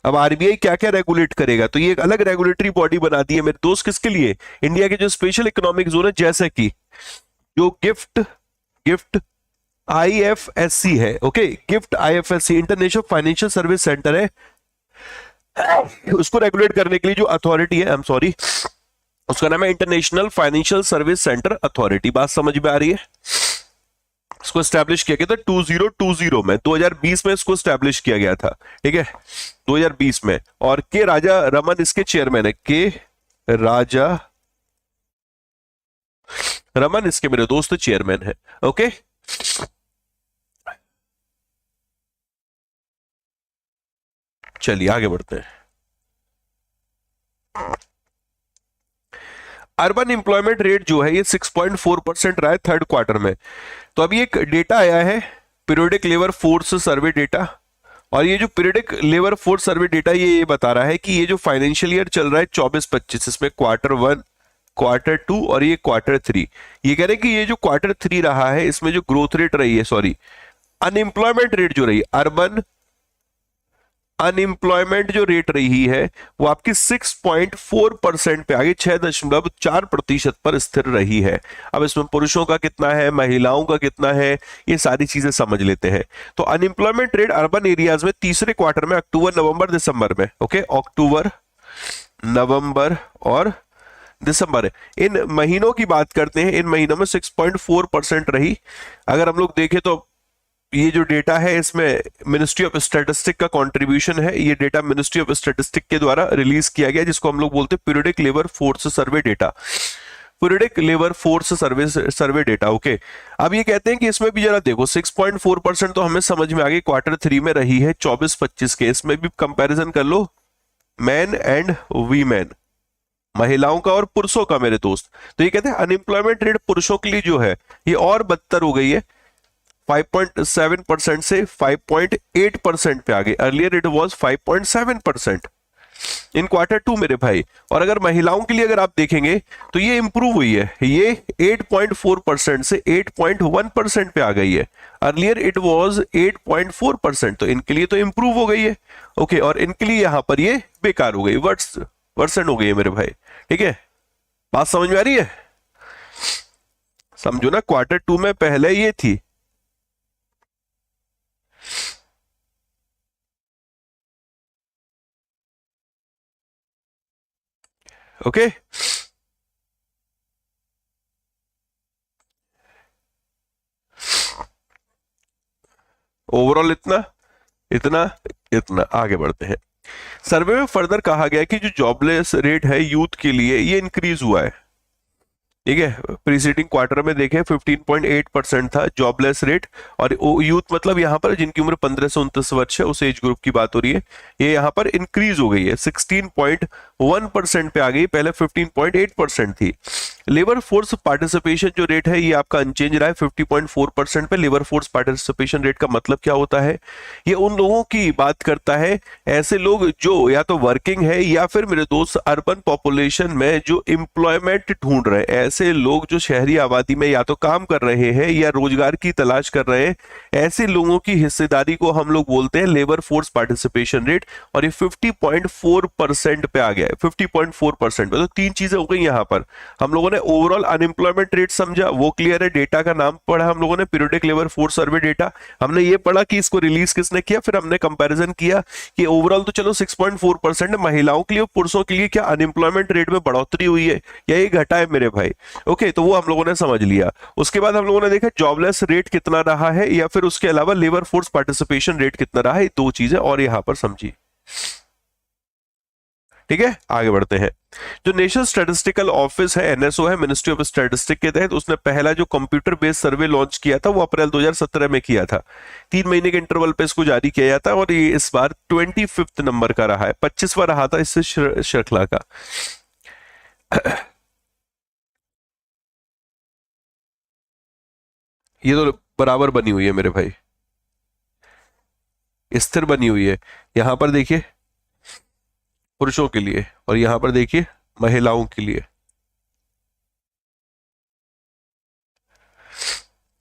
अब RBI क्या क्या रेगुलेट करेगा, तो ये एक अलग रेगुलेटरी बॉडी बना दी है मेरे दोस्त, किसके लिए, इंडिया के जो स्पेशल इकोनॉमिक जोन है, जैसे कि जो गिफ्ट IFSC है, okay. Gift IFSC international financial service centre है, उसको रेगुलेट करने के लिए जो अथॉरिटी है, उसका नाम है international financial service centre authority. बात समझ में आ रही है? इसको एस्टैब्लिश किया गया था 2020 में, 2020 में इसको एस्टैब्लिश किया गया था, ठीक है, 2020 में। और के राजा रमन इसके चेयरमैन है, के राजा रमन इसके मेरे दोस्त चेयरमैन है। ओके, चलिए आगे बढ़ते हैं। अर्बन एम्प्लॉयमेंट रेट जो है ये 6.4% रहा है थर्ड क्वार्टर में। तो अभी एक डेटा आया है periodic labour force survey data, और ये जो periodic labour force survey data ये बता रहा है कि ये जो फाइनेंशियल ईयर चल रहा है 24-25, इसमें क्वार्टर 1, क्वार्टर 2 और ये क्वार्टर 3, ये कह रहे हैं कि ये जो क्वार्टर 3 रहा है इसमें जो ग्रोथ रेट रही है, सॉरी अनएम्प्लॉयमेंट रेट जो रही, अर्बन अनएम्प्लॉयमेंट जो रेट रही है वो आपकी 6.4% पे आगे 6.4% पर स्थिर रही है। अब इसमें पुरुषों का कितना है, महिलाओं का कितना है, ये सारी चीजें समझ लेते हैं। तो अनएम्प्लॉयमेंट रेट अर्बन एरियाज में तीसरे क्वार्टर में अक्टूबर, नवंबर, दिसंबर में, ओके, अक्टूबर, नवंबर और दिसंबर है, इन महीनों की बात करते हैं, इन महीनों में 6.4% रही। अगर हम लोग देखें तो ये जो डेटा है इसमें मिनिस्ट्री ऑफ स्टैटिस्टिक का कंट्रीब्यूशन है। ये डेटा मिनिस्ट्री ऑफ स्टैटिस्टिक के द्वारा रिलीज किया गया, जिसको हम लोग बोलते हैं periodic labour force survey data, periodic labour force survey data. Okay, अब ये कहते हैं कि इसमें भी जरा देखो 6.4% तो हमें समझ में आ गई क्वार्टर 3 में रही है 24-25 के, इसमें भी कंपैरिजन कर लो मैन एंड वीमेन, महिलाओं का और पुरुषों का मेरे दोस्त। तो ये कहते हैं अनएम्प्लॉयमेंट रेट पुरुषों के लिए जो है ये और बदतर हो गई है, 5.7% से 5.8% पे आ गई। Earlier it was 5.7% in quarter 2 मेरे भाई। और अगर महिलाओं के लिए अगर आप देखेंगे तो ये इंप्रूव हुई है, ये 8.4% से 8.1% पे आ गई है। अर्लियर इट वाज 8.4%, तो इनके लिए तो इंप्रूव हो गई है। ओके, और इनके लिए यहां पर ये बेकार हो गई, वर्सन हो गई है मेरे भाई। ठीक है, बात समझ में आ रही है? समझो ना, क्वार्टर 2 में पहले ये थी, ओके ओवरऑल इतना इतना इतना। आगे बढ़ते हैं। सर्वे में फर्दर कहा गया कि जो जॉबलेस रेट है यूथ के लिए ये इंक्रीज हुआ है। ठीक है, प्रीसीडिंग क्वार्टर में देखें 15.8% था जॉबलेस रेट, और यूथ मतलब यहाँ पर जिनकी उम्र 15 से 29 वर्ष है, उस एज ग्रुप की बात हो रही है। ये यहाँ पर इंक्रीज हो गई है, 16.1% पे आ गई, पहले 15.8% थी। लेबर फोर्स पार्टिसिपेशन जो रेट है ये आपका अनचेंज रहा है 50.4% पे। लेबर फोर्स पार्टिसिपेशन रेट का मतलब क्या होता है? ये उन लोगों की बात करता है, ऐसे लोग जो या तो वर्किंग है या फिर मेरे दोस्त अर्बन पॉपुलेशन में जो एम्प्लॉयमेंट ढूंढ रहे हैं, ऐसे लोग जो शहरी आबादी में या तो काम कर रहे हैं या रोजगार की तलाश कर रहे हैं, ऐसे लोगों की हिस्सेदारी को हम लोग बोलते हैं लेबर फोर्स पार्टिसिपेशन रेट। और ये 50.4% पे आ गया है, 50.4% पे। तो तीन चीजें हो गई यहाँ पर। हम लोगों ने ओवरऑल अनएम्प्लॉयमेंट रेट समझा, वो क्लियर है। डेटा का नाम पढ़ा हम लोगों ने, periodic labour force survey data. हमने ये पढ़ा कि इसको रिलीज किसने किया, फिर हमने कंपैरिजन किया कि ओवरऑल तो चलो 6.4% है, महिलाओं के लिए पुरुषों के लिए क्या अनएम्प्लॉयमेंट रेट में बढ़ोतरी हुई है या ये घटा है मेरे भाई। ओके, तो वो हम लोगों ने समझ लिया। उसके बाद हम लोगों ने देखा जॉबलेस रेट कितना रहा है, या फिर उसके अलावा लेबर फोर्स पार्टिसिपेशन रेट कितना रहा है, दो चीजें और यहां पर समझी। ठीक है, आगे बढ़ते हैं। जो नेशनल स्टैटिस्टिकल ऑफिस है, एनएसओ है, मिनिस्ट्री ऑफ स्टैटिस्टिक के तहत, उसने पहला जो कंप्यूटर बेस्ड सर्वे लॉन्च किया था वो अप्रैल 2017 में किया था। 3 महीने के इंटरवल पे इसको जारी किया जाता है, और ये इस बार 25 नंबर का रहा है, 25वां रहा था इससे श्रृंखला का। ये तो बराबर बनी हुई है मेरे भाई, स्थिर बनी हुई है। यहां पर देखिए पुरुषों के लिए, और यहां पर देखिए महिलाओं के लिए।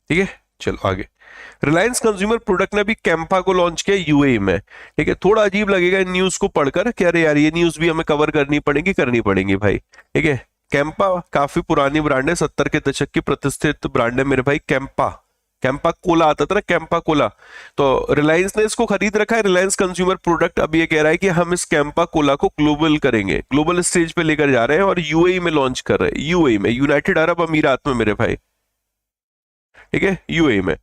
ठीक है, चलो आगे। रिलायंस कंज्यूमर प्रोडक्ट ने भी कैंपा को लॉन्च किया यूएई में। ठीक है, थोड़ा अजीब लगेगा इन न्यूज को पढ़कर कि अरे यार ये न्यूज भी हमें कवर करनी पड़ेगी भाई। ठीक है, कैंपा काफी पुरानी ब्रांड है, 70 के दशक की प्रतिष्ठित ब्रांड है मेरे भाई। कैंपा कोला आता था ना, कैंपा कोला, तो रिलायंस ने इसको खरीद रखा है। रिलायंस कंज्यूमर प्रोडक्ट अब ये कह रहा है कि हम इस कैंपा कोला को ग्लोबल करेंगे, ग्लोबल स्टेज पे लेकर जा रहे हैं, और यूएई में लॉन्च कर रहे हैं। यूएई में, यूनाइटेड अरब अमीरात में मेरे भाई। ठीक है, यूएई में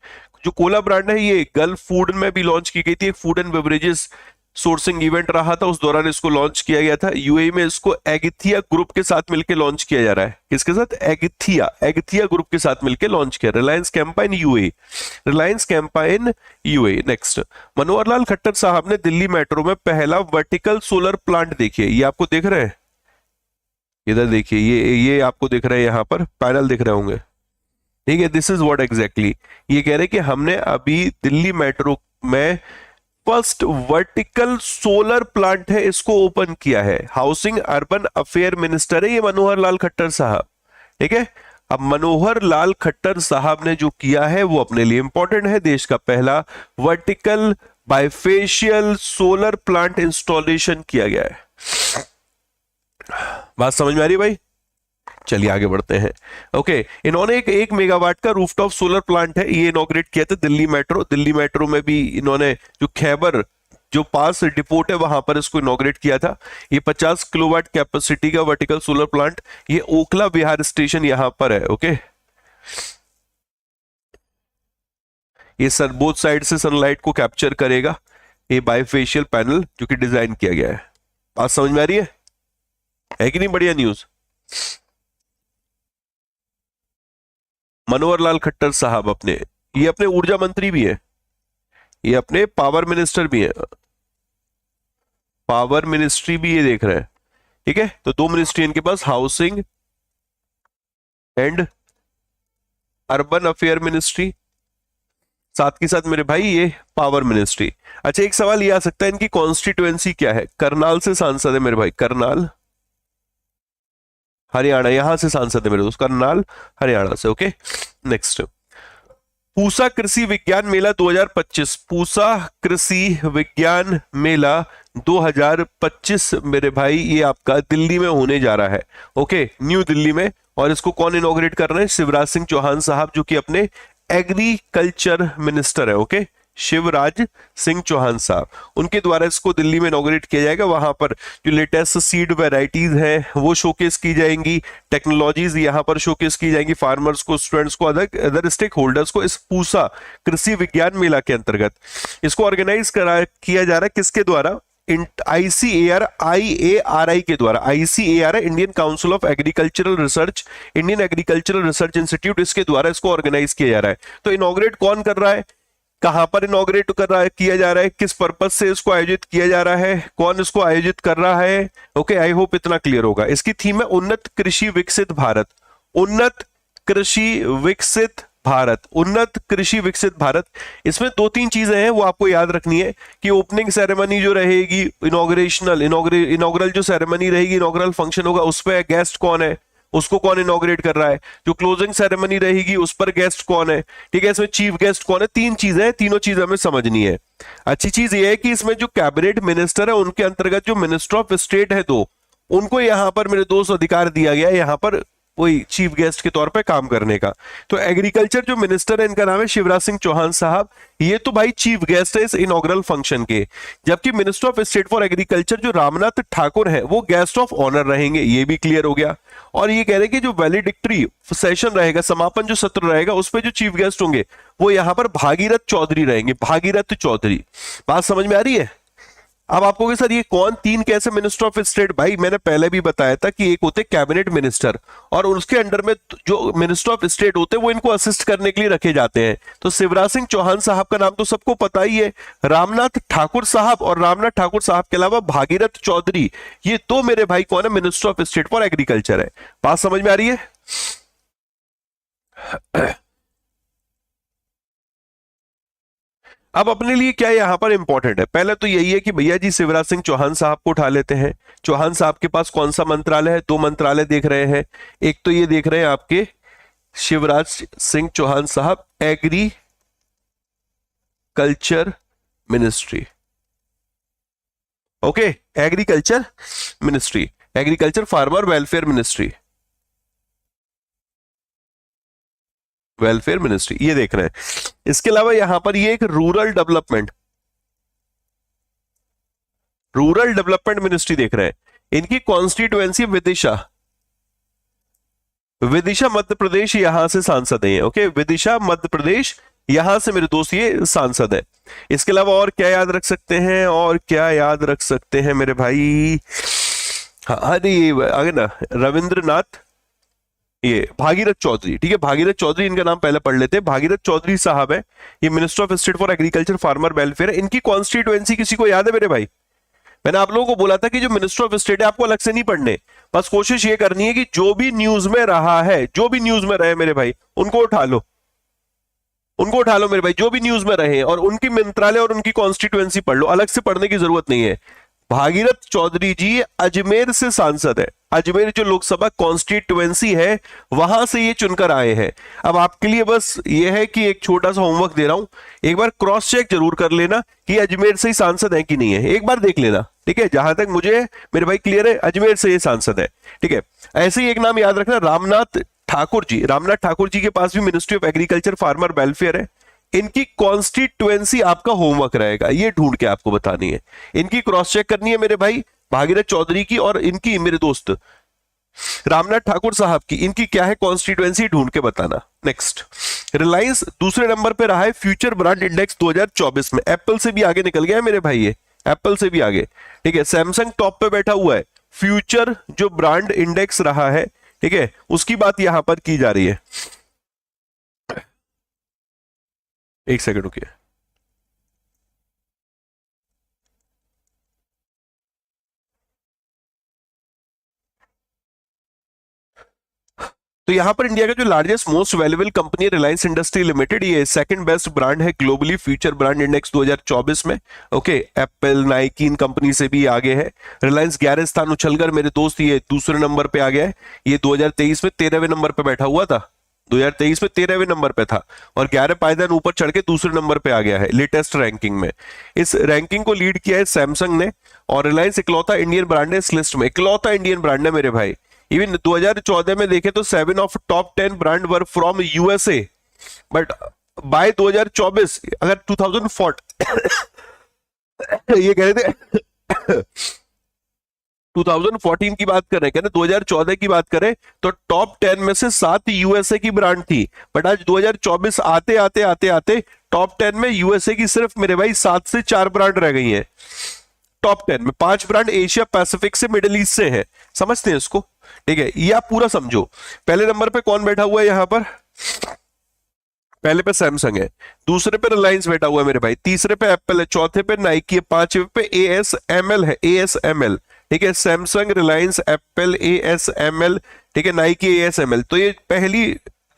जो कोला ब्रांड है ये गल्फ फूड में भी लॉन्च की गई थी, food and beverages sourcing event रहा था, उस दौरान इसको लॉन्च किया गया था। यूएई में इसको एगिथिया ग्रुप के साथ मिलकर लॉन्च किया जा रहा है। किसके साथ? एगिथिया ग्रुप के साथ मिलकर लॉन्च किया। Reliance campaign UAE. Next, Manohar Lal Khattar साहब ने दिल्ली मेट्रो में पहला वर्टिकल सोलर प्लांट, देखिए ये आपको दिख रहे हैं, इधर देखिए, ये आपको दिख रहा है, यहां पर पैनल दिख रहे होंगे, ठीक है। दिस इज व्हाट एग्जैक्टली ये कह रहे हैं कि हमने अभी दिल्ली मेट्रो में फर्स्ट वर्टिकल सोलर प्लांट है, इसको ओपन किया है। हाउसिंग अर्बन अफेयर मिनिस्टर है ये मनोहर लाल खट्टर साहब, ठीक है। अब मनोहर लाल खट्टर साहब ने जो किया है वो अपने लिए इंपॉर्टेंट है। देश का पहला vertical bifacial solar plant installation किया गया है। बात समझ में आ रही है भाई? चलिए आगे बढ़ते हैं। ओके, इन्होंने एक मेगावाट का रूफटॉप सोलर प्लांट है ये इनॉग्रेट किया था दिल्ली मेट्रो में भी इन्होंने जो खैबर जो पास डिपोट है वहां पर इसको इनॉग्रेट किया था। ये 50 किलोवाट कैपेसिटी का वर्टिकल सोलर प्लांट, ये ओखला विहार स्टेशन यहां पर है। ओके, ये बोथ साइड से सनलाइट को कैप्चर करेगा, ये बाइफेशियल पैनल जो कि डिजाइन किया गया है। बात समझ में आ रही है कि नहीं? बढ़िया न्यूज। मनोहर लाल खट्टर साहब ये अपने ऊर्जा मंत्री भी है, ये अपने पावर मिनिस्टर भी है, पावर मिनिस्ट्री भी ये देख रहे हैं, ठीक है। तो दो मिनिस्ट्री इनके पास, housing and urban affair ministry, साथ के साथ मेरे भाई ये पावर मिनिस्ट्री। अच्छा, एक सवाल ये आ सकता है, इनकी कॉन्स्टिट्यूएंसी क्या है? करनाल से सांसद है मेरे भाई, करनाल हरियाणा, यहां से सांसद है मेरे दोस्त, करनाल हरियाणा से। ओके, नेक्स्ट, पूसा कृषि विज्ञान मेला 2025, पूसा कृषि विज्ञान मेला 2025 मेरे भाई ये आपका दिल्ली में होने जा रहा है। ओके, न्यू दिल्ली में। और इसको कौन इनॉग्रेट कर रहे हैं? शिवराज सिंह चौहान साहब, जो कि अपने एग्रीकल्चर मिनिस्टर है। ओके, शिवराज सिंह चौहान साहब, उनके द्वारा इसको दिल्ली में इनॉग्रेट किया जाएगा। वहां पर जो लेटेस्ट सीड वेराइटीज हैं वो शोकेस की जाएंगी, टेक्नोलॉजीज यहां पर शोकेस की जाएंगी, फार्मर्स को, स्टूडेंट्स को, अदर स्टेक होल्डर्स को। इस पूसा कृषि विज्ञान मेला के अंतर्गत इसको ऑर्गेनाइज किया जा रहा है किसके द्वारा? ICARI के द्वारा। ICARI, Indian council of agricultural research, Indian agricultural research institute, इसके द्वारा इसको ऑर्गेनाइज किया जा रहा है। तो इनॉग्रेट कौन कर रहा है, कहां पर इनॉग्रेट कर रहा है, किया जा रहा है, किस पर्पस से इसको आयोजित किया जा रहा है, कौन इसको आयोजित कर रहा है? ओके, आई होप इतना क्लियर होगा। इसकी थीम है उन्नत कृषि विकसित भारत, उन्नत कृषि विकसित भारत, उन्नत कृषि विकसित भारत। इसमें दो तीन चीजें हैं वो आपको याद रखनी है कि ओपनिंग सेरेमनी जो रहेगी, इनॉग्रल जो सेरेमनी रहेगी, इनॉग्रल फंक्शन होगा, उस पर गेस्ट कौन है, उसको कौन इनॉग्रेट कर रहा है। जो क्लोजिंग सेरेमनी रहेगी उस पर गेस्ट कौन है, ठीक है। इसमें चीफ गेस्ट कौन है। तीन चीजें हैं, तीनों चीजें हमें समझनी है। अच्छी चीज ये है कि इसमें जो कैबिनेट मिनिस्टर है उनके अंतर्गत जो मिनिस्टर ऑफ स्टेट है तो उनको यहां पर मेरे दोस्त अधिकार दिया गया है यहां पर वही चीफ गेस्ट के तौर पे काम करने का। तो एग्रीकल्चर जो मिनिस्टर है इनका नाम है शिवराज सिंह चौहान साहब, ये तो भाई चीफ गेस्ट है इस इनॉग्रल फंक्शन के। जबकि minister of state for agriculture जो रामनाथ ठाकुर है वो गेस्ट ऑफ ऑनर रहेंगे, ये भी क्लियर हो गया। और ये कह रहे हैं कि जो वैलिडिक्टरी सेशन रहेगा, समापन जो सत्र रहेगा, उस पर जो चीफ गेस्ट होंगे वो यहां पर भागीरथ चौधरी रहेंगे, भागीरथ चौधरी। बात समझ में आ रही है? अब आपको कि सर ये कौन, तीन कैसे मिनिस्टर ऑफ स्टेट? भाई मैंने पहले भी बताया था कि एक होते कैबिनेट मिनिस्टर और उसके अंडर में जो मिनिस्टर ऑफ स्टेट होते हैं वो इनको असिस्ट करने के लिए रखे जाते हैं। तो शिवराज सिंह चौहान साहब का नाम तो सबको पता ही है, रामनाथ ठाकुर साहब, और रामनाथ ठाकुर साहब के अलावा भागीरथ चौधरी, ये तो मेरे भाई कौन है? Minister of state for agriculture है। बात समझ में आ रही है? अब अपने लिए क्या यहां पर इंपॉर्टेंट है? पहले तो यही है कि भैया जी शिवराज सिंह चौहान साहब को उठा लेते हैं। चौहान साहब के पास कौन सा मंत्रालय है? दो मंत्रालय देख रहे हैं। एक तो ये देख रहे हैं आपके शिवराज सिंह चौहान साहब agriculture ministry. Okay, agriculture ministry, agriculture farmer welfare ministry, welfare ministry, ये देख रहे हैं। इसके अलावा यहां पर ये एक रूरल डेवलपमेंट मिनिस्ट्री देख रहे हैं। इनकी कॉन्स्टिट्यूएंसी विदिशा, विदिशा मध्य प्रदेश, यहां से सांसद है। ओके, विदिशा मध्य प्रदेश, यहां से मेरे दोस्त ये सांसद है। इसके अलावा और क्या याद रख सकते हैं, और क्या याद रख सकते हैं मेरे भाई, अरे आगे ना, रविंद्रनाथ, ये भागीरथ चौधरी, ठीक है, भागीरथ चौधरी इनका नाम पहले पढ़ लेते हैं। भागीरथ चौधरी साहब है, ये minister of state for agriculture farmer welfare है। इनकी कॉन्स्टिट्यूएंसी किसी को याद है मेरे भाई? मैंने आप लोगों को बोला था कि जो मिनिस्टर ऑफ स्टेट है आपको अलग से नहीं पढ़ने, बस कोशिश ये करनी है कि जो भी न्यूज में रहा है, जो भी न्यूज में रहे मेरे भाई, उनको उठा लो, उनको उठा लो मेरे भाई, जो भी न्यूज में रहे, और उनकी मंत्रालय और उनकी कॉन्स्टिट्यूएंसी पढ़ लो, अलग से पढ़ने की जरूरत नहीं है। भागीरथ चौधरी जी अजमेर से सांसद है, अजमेर जो लोकसभा कॉन्स्टिट्यूएंसी है वहां से ये चुनकर आए हैं। अब आपके लिए बस ये है कि एक छोटा सा होमवर्क दे रहा हूं, एक बार क्रॉस चेक जरूर कर लेना कि अजमेर से ही सांसद है कि नहीं है, एक बार देख लेना, ठीक है। जहां तक मुझे मेरे भाई क्लियर है, अजमेर से ये सांसद है, ठीक है। ऐसे ही एक नाम याद रखना, रामनाथ ठाकुर जी। रामनाथ ठाकुर जी के पास भी ministry of agriculture farmer welfare है। इनकी कॉन्स्टिट्यूएंसी आपका होमवर्क रहेगा, ये ढूंढ के आपको बतानी है, इनकी क्रॉस चेक करनी है मेरे भाई, भागीरथ चौधरी की और इनकी मेरे दोस्त रामनाथ ठाकुर साहब की, इनकी क्या है कॉन्स्टिट्यूएंसी ढूंढ के बताना। नेक्स्ट, रिलायंस दूसरे नंबर पे रहा है फ्यूचर ब्रांड इंडेक्स 2024 में, एप्पल से भी आगे निकल गया है मेरे भाई, ये एप्पल से भी आगे, ठीक है। सैमसंग टॉप पे बैठा हुआ है, फ्यूचर जो ब्रांड इंडेक्स रहा है, ठीक है, उसकी बात यहां पर की जा रही है। एक सेकंड रुकिए, तो यहां पर इंडिया का जो लार्जेस्ट मोस्ट वैल्यूएबल कंपनी है रिलायंस इंडस्ट्री लिमिटेड, ये सेकंड बेस्ट ब्रांड है ग्लोबली फ्यूचर ब्रांड इंडेक्स 2024 में। ओके, एप्पल नाइकी इन कंपनी से भी आगे है। रिलायंस 11 स्थान उछलकर मेरे दोस्त ये दूसरे नंबर पे आ गया है। ये 2023 में 13वें नंबर पे बैठा हुआ था, 2023 में 13वें नंबर पे था, और 11 पायदान ऊपर चढ़ के दूसरे नंबर पे आ गया है लेटेस्ट रैंकिंग में। इस रैंकिंग को लीड किया है सैमसंग ने, और रिलायंस इकलौता इंडियन ब्रांड है इस लिस्ट में, इकलौता इंडियन ब्रांड है मेरे भाई। इवन 2014 में देखें तो 7 of top 10 brand were from USA, but by 2024 अगर 2004 ये कह रहे थे 2014 की बात कर रहे हैं, 2014 की बात करें तो टॉप 10 में से 7 यूएसए की ब्रांड थी, बट आज 2024 आते आते आते आते टॉप 10 में यूएसए की सिर्फ मेरे भाई 7 से 4 ब्रांड रह गई हैं। टॉप 10 में 5 ब्रांड एशिया पैसिफिक से मिडिल ईस्ट से हैं, समझते हैं इसको, ठीक है। ये आप पूरा समझो। पहले नंबर पे कौन बैठा हुआ है यहां पर? पहले पे सैमसंग है, दूसरे पे रिलायंस बैठा हुआ है मेरे भाई, तीसरे पे एप्पल है, चौथे पे नाइकी है, पांचवे पे ASML है, ASML, ठीक है। सैमसंग, रिलायंस, एप्पल, ASML, ठीक है, नाइकी, ASML। तो ये पहली,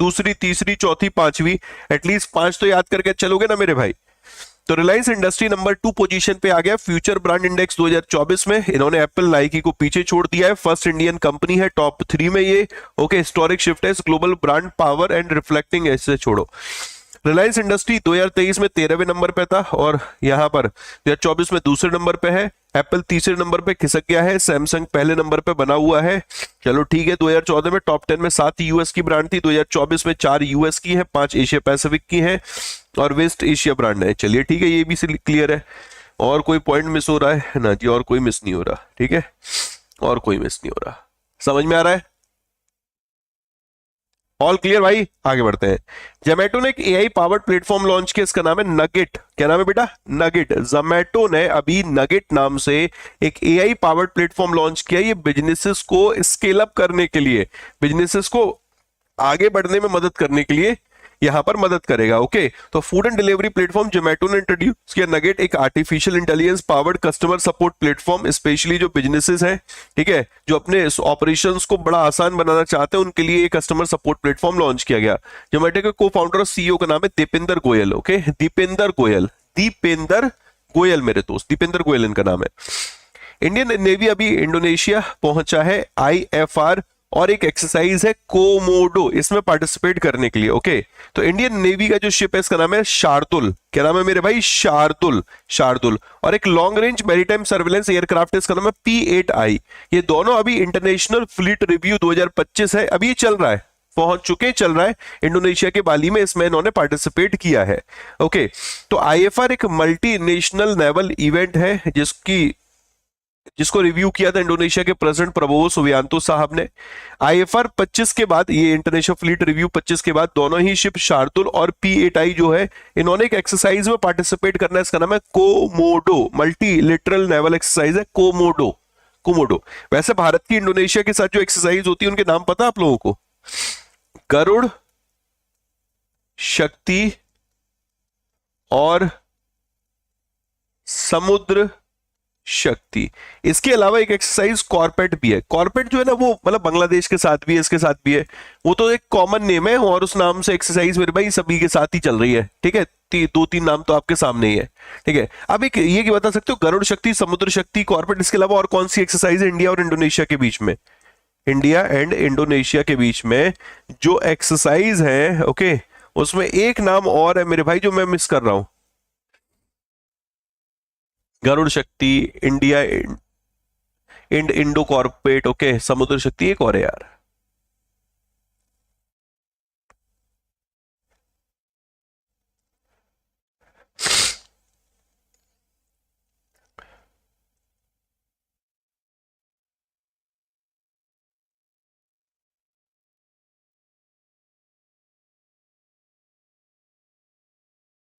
दूसरी, तीसरी, चौथी, पांचवी, एटलीस्ट 5 तो याद करके चलोगे ना मेरे भाई। तो रिलायंस इंडस्ट्री नंबर 2 पोजीशन पे आ गया फ्यूचर ब्रांड इंडेक्स 2024 में। इन्होंने एप्पल, नाइकी को पीछे छोड़ दिया है, फर्स्ट इंडियन कंपनी है टॉप 3 में ये। ओके, हिस्टोरिक शिफ्ट है global brand power and reflecting, ऐसे छोड़ो। रिलायंस इंडस्ट्री 2023 में 13वें नंबर पे था, और यहां पर 2024 में दूसरे नंबर पे है। एप्पल तीसरे नंबर पे खिसक गया है, सैमसंग पहले नंबर पे बना हुआ है। चलो ठीक है, 2014 में टॉप 10 में 7 यूएस की ब्रांड थी, 2024 में 4 यूएस की है, 5 एशिया पैसिफिक की है, और वेस्ट एशिया ब्रांड है। चलिए ठीक है, ये भी क्लियर है। और कोई पॉइंट मिस हो रहा है ना जी? और कोई मिस नहीं हो रहा, ठीक है, और कोई मिस नहीं हो रहा, समझ में आ रहा है? ऑल क्लियर भाई, आगे बढ़ते हैं। जोमेटो ने एक एआई पावर्ड प्लेटफॉर्म लॉन्च किया, इसका नाम है नगेट। क्या नाम है बेटा? नगेट। जोमेटो ने अभी नगेट नाम से एक एआई पावर्ड प्लेटफॉर्म लॉन्च किया। ये बिजनेसेस को स्केल अप करने के लिए, बिजनेसेस को आगे बढ़ने में मदद करने के लिए यहां पर मदद करेगा। ओके, तो food and delivery platform Zomato ने इंट्रोड्यूस किया नगेट, एक artificial intelligence powered customer support platform, specially जो बिजनेसेस हैं, ठीक है, जो अपने ऑपरेशंस को बड़ा आसान बनाना चाहते हैं, उनके लिए एक कस्टमर सपोर्ट प्लेटफॉर्म लॉन्च किया गया। जोमेटो के को फाउंडर और सीईओ का नाम है दीपेंद्र गोयल। ओके, दीपेंद्र गोयल, दीपेंद्र गोयल मेरे दोस्त, दीपेंद्र गोयल इनका नाम है। इंडियन नेवी अभी इंडोनेशिया पहुंचा है IFR, और एक एक्सरसाइज है कोमोडो, इसमें पार्टिसिपेट करने के लिए। ओके, तो इंडियन नेवी का जो शिप है इसका नाम है शार्दुल। क्या नाम है मेरे भाई? शार्दुल, शार्दुल। और एक long range maritime surveillance aircraft है, इसका नाम है P8I। ये दोनों अभी इंटरनेशनल फ्लीट रिव्यू 2025 है, अभी चल रहा है, पहुंच चुके, चल रहा है इंडोनेशिया के बाली में, इसमें इन्होंने पार्टिसिपेट किया है। ओके, तो IFR एक मल्टी नेशनल नेवल इवेंट है जिसकी जिसको रिव्यू किया था इंडोनेशिया के प्रेसिडेंट प्रबोवो सुबियांतो साहब ने। IFR 25 के बाद, ये इंटरनेशनल फ्लीट रिव्यू 25 के बाद, दोनों ही शिप शार्दुल और P8I जो है, इन्होंने एक एक्सरसाइज में पार्टिसिपेट करना है। इसका नाम है कोमोडो, मल्टीलेटरल नेवल एक्सरसाइज है कोमोडो। कोमोडो। वैसे भारत की इंडोनेशिया के साथ जो एक्सरसाइज होती है उनके नाम पता आप लोगों को? गरुड़ शक्ति और समुद्र शक्ति। इसके अलावा एक एक्सरसाइज कॉर्पेट भी है। कॉर्पेट जो है ना, वो मतलब बांग्लादेश के साथ भी है, इसके साथ भी है। वो तो एक कॉमन नेम है और उस नाम से एक्सरसाइज मेरे भाई सभी के साथ ही चल रही है। ठीक है, 2-3 नाम तो आपके सामने ही है। ठीक है, अब एक ये बता सकते हो, गरुड़ शक्ति, समुद्र शक्ति, कॉर्पेट, इसके अलावा और कौन सी एक्सरसाइज है इंडिया और इंडोनेशिया के बीच में? इंडिया एंड इंडोनेशिया के बीच में जो एक्सरसाइज है, ओके, उसमें एक नाम और है मेरे भाई जो मैं मिस कर रहा हूं। गरुड़ शक्ति, इंडिया इंडो कॉर्पोरेट, ओके, समुद्र शक्ति, एक और है यार।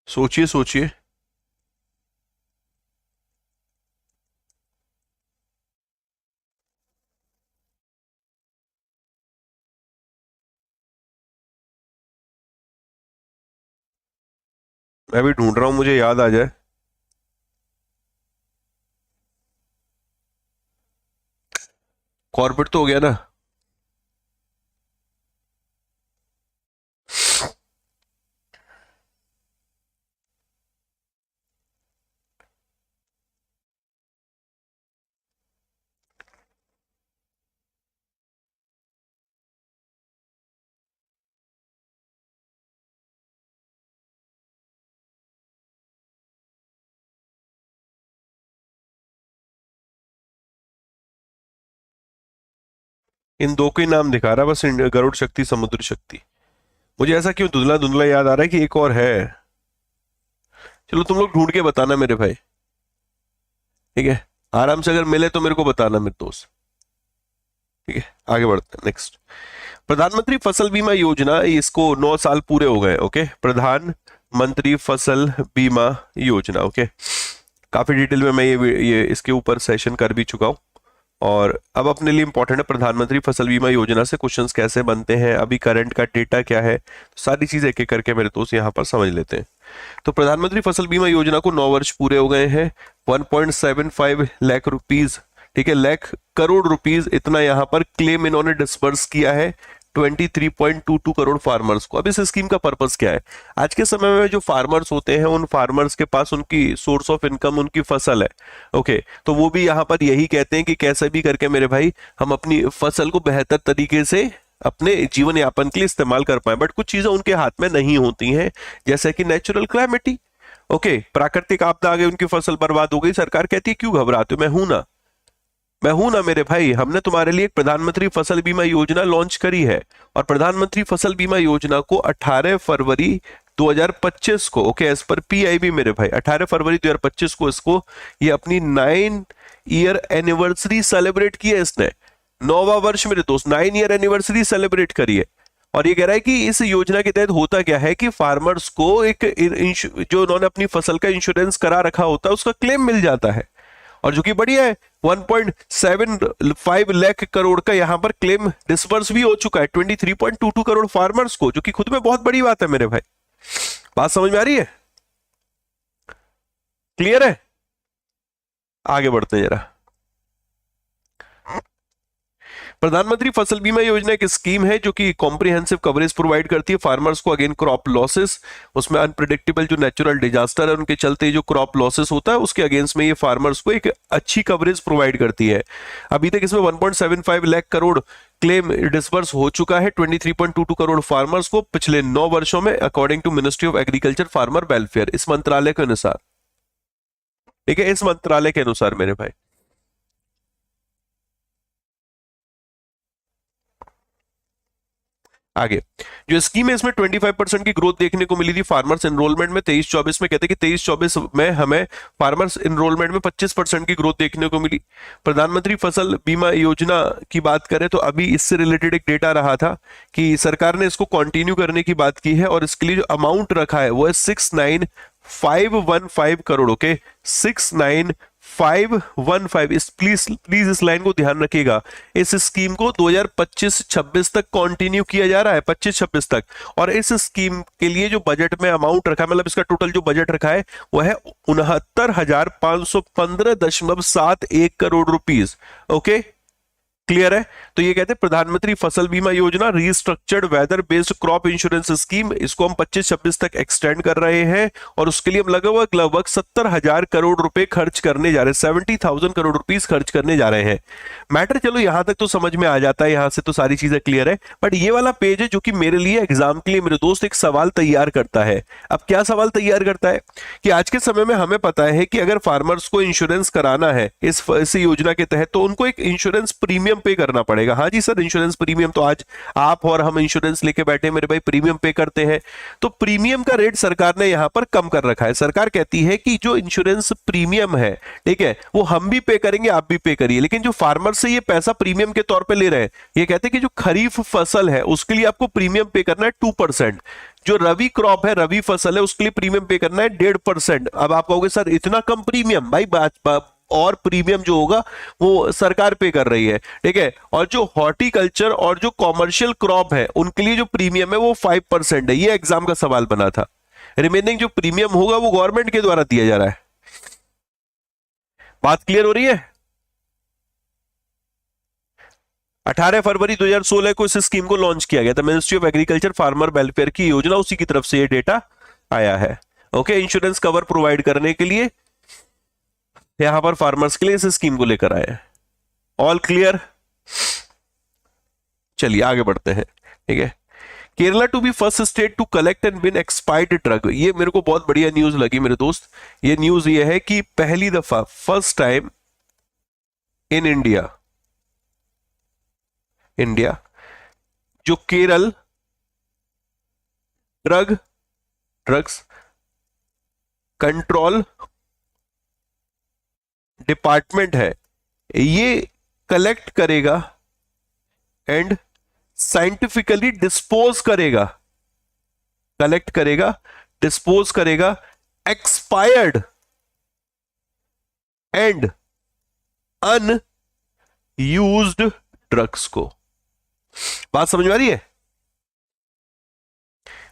सोचिए सोचिए। मैं भी ढूंढ रहा हूं, मुझे याद आ जाए। कॉर्पोरेट तो हो गया ना। इन दो के ही नाम दिखा रहा है बस, गरुड़ शक्ति, समुद्र शक्ति। मुझे ऐसा क्यों धुंधला धुंधला याद आ रहा है कि एक और है। चलो तुम लोग ढूंढ के बताना मेरे भाई, ठीक है? आराम से अगर मिले तो मेरे को बताना मेरे दोस्त, ठीक है? आगे बढ़ते हैं। नेक्स्ट, प्रधानमंत्री फसल बीमा योजना, इसको 9 साल पूरे हो गए। ओके, प्रधानमंत्री फसल बीमा योजना। ओके, काफी डिटेल में मैं ये इसके ऊपर सेशन कर भी चुका हूं। और अब अपने लिए इंपॉर्टेंट है प्रधानमंत्री फसल बीमा योजना से क्वेश्चंस कैसे बनते हैं, अभी करंट का डेटा क्या है, तो सारी चीजें एक एक करके मेरे दोस्त यहाँ पर समझ लेते हैं। तो प्रधानमंत्री फसल बीमा योजना को 9 वर्ष पूरे हो गए हैं। 1.75 लाख रुपीज, ठीक है, लाख करोड़ रुपीज, इतना यहाँ पर क्लेम इन्होंने डिस्पर्स किया है 23.22 करोड़ फार्मर्स को। अब इस स्कीम का पर्पस क्या है? आज के समय में जो फार्मर्स होते हैं, उन फार्मर्स के पास उनकी सोर्स ऑफ इनकम उनकी फसल है। ओके, तो वो भी यहाँ पर यही कहते हैं कि कैसे भी करके मेरे भाई हम अपनी फसल को बेहतर तरीके से अपने जीवन यापन के लिए इस्तेमाल कर पाए। बट कुछ चीजें उनके हाथ में नहीं होती हैं, जैसे कि नेचुरल क्लैमिटी। ओके, प्राकृतिक आपदा आ गई, उनकी फसल बर्बाद हो गई, सरकार कहती है क्यों घबराते हो, मैं हूं ना मेरे भाई, हमने तुम्हारे लिए एक प्रधानमंत्री फसल बीमा योजना लॉन्च करी है। और प्रधानमंत्री फसल बीमा योजना को 18 फरवरी 2025 को, ओके, एज पर PIB मेरे भाई, 18 फरवरी 2025 को इसको ये अपनी 9 ईयर एनिवर्सरी सेलिब्रेट की है इसने। 9वां वर्ष मेरे दोस्त, 9 ईयर एनिवर्सरी सेलिब्रेट करी है। और ये कह रहा है कि इस योजना के तहत होता क्या है कि फार्मर्स को एक जो उन्होंने अपनी फसल का इंश्योरेंस करा रखा होता है उसका क्लेम मिल जाता है। और जो कि बढ़िया है, 1.75 लाख करोड़ का यहां पर क्लेम डिस्पर्स भी हो चुका है 23.22 करोड़ फार्मर्स को, जो कि खुद में बहुत बड़ी बात है मेरे भाई। बात समझ में आ रही है? क्लियर है? आगे बढ़ते हैं जरा। प्रधानमंत्री फसल बीमा योजना एक स्कीम है जो कि कॉम्प्रिहेंसिव कवरेज प्रोवाइड करती है फार्मर्स को अगेन क्रॉप लॉसेस। उसमें अनप्रिडिक्टेबल जो नेचुरल डिजास्टर है उनके चलते जो क्रॉप लॉसेस होता है उसके अगेंस्ट में ये फार्मर्स को एक अच्छी कवरेज प्रोवाइड करती है। अभी तक इसमें 1.75 लाख करोड़ क्लेम डिस्पर्स हो चुका है 23.22 करोड़ फार्मर्स को पिछले 9 वर्षों में, according to ministry of agriculture farmer welfare, इस मंत्रालय के अनुसार। ठीक है, इस मंत्रालय के अनुसार मेरे भाई। आगे जो स्कीम है इसमें 25% की ग्रोथ देखने को मिली थी फार्मर्स एनरोलमेंट में 23-24 में। कहते हैं कि 23-24 में हमें फार्मर्स एनरोलमेंट में 25% की ग्रोथ देखने को मिली। प्रधानमंत्री फसल बीमा योजना की बात करें तो अभी इससे रिलेटेड एक डेटा रहा था कि सरकार ने इसको कंटिन्यू करने की बात की है और इसके लिए जो अमाउंट रखा है वो है 69515 करोड़। ओके 69515। इस प्लीज इस लाइन को ध्यान रखिएगा। इस स्कीम को 2025-26 तक कंटिन्यू किया जा रहा है, 25-26 तक। और इस स्कीम के लिए जो बजट में अमाउंट रखा है, मतलब इसका टोटल जो बजट रखा है वो है 69,515.71 करोड़ रुपीस। ओके क्लियर है। तो ये कहते हैं प्रधानमंत्री Fasal Bima Yojana restructured weather based crop insurance scheme, इसको हम 25-26 तक एक्सटेंड कर रहे हैं और उसके लिए हम लगभग 70,000 करोड़ रुपए खर्च करने जा रहे हैं, 70,000 करोड़ रुपीस खर्च करने जा रहे हैं। मैटर चलो यहां तक तो समझ में आ जाता है, यहां से तो सारी चीजें क्लियर है। बट ये वाला पेज है जो कि मेरे लिए एग्जाम के लिए मेरे दोस्त एक सवाल तैयार करता है। अब क्या सवाल तैयार करता है कि आज के समय में हमें पता है कि अगर फार्मर्स को इंश्योरेंस कराना है इस योजना के तहत तो उनको एक इंश्योरेंस प्रीमियम पे करना पड़ेगा। हाँ जी सर, इंश्योरेंस प्रीमियम तो आज आप और हम इंश्योरेंस लेके बैठे मेरे भाई प्रीमियम पे करते हैं। तो प्रीमियम का रेट सरकार ने यहां पर कम कर रखा है। सरकार कहती है कि जो इंश्योरेंस प्रीमियम है, ठीक है, वो हम भी पे करेंगे, आप भी पे करिए, लेकिन जो फार्मर से ये पैसा प्रीमियम के तौर पे ले रहे हैं, ये कहते हैं कि जो खरीफ फसल है उसके लिए आपको प्रीमियम पे करना है 2%। जो रवि क्रॉप है, रवि फसल है, उसके लिए प्रीमियम पे करना है 1.5%। अब आप कहोगे सर इतना कम प्रीमियम, भाई और प्रीमियम जो होगा वो सरकार पे कर रही है, ठीक है। और जो हॉर्टिकल्चर और जो कॉमर्शियल क्रॉप है उनके लिए जो प्रीमियम है वो 5% है। ये एग्जाम का सवाल बना था। रिमेनिंग जो प्रीमियम होगा वो गवर्नमेंट के द्वारा दिया जा रहा है। बात क्लियर हो रही है। 18 फरवरी 2016 को इस स्कीम को लॉन्च किया गया था। Ministry of agriculture farmer welfare की योजना, उसी की तरफ से ये डेटा आया है। ओके, इंश्योरेंस कवर प्रोवाइड करने के लिए यहां पर फार्मर्स के लिए इस स्कीम को लेकर आए हैं। All clear. चलिए आगे बढ़ते हैं, ठीक है। Kerala to be first state to collect and bin expired drug, ये मेरे को बहुत बढ़िया न्यूज लगी मेरे दोस्त। ये न्यूज ये है कि पहली दफा फर्स्ट टाइम इन इंडिया जो केरल ड्रग्स कंट्रोल डिपार्टमेंट है, ये कलेक्ट करेगा एंड साइंटिफिकली डिस्पोज करेगा, कलेक्ट करेगा, डिस्पोज करेगा एक्सपायर्ड एंड अनयूज्ड ड्रग्स को। बात समझ में आ रही है?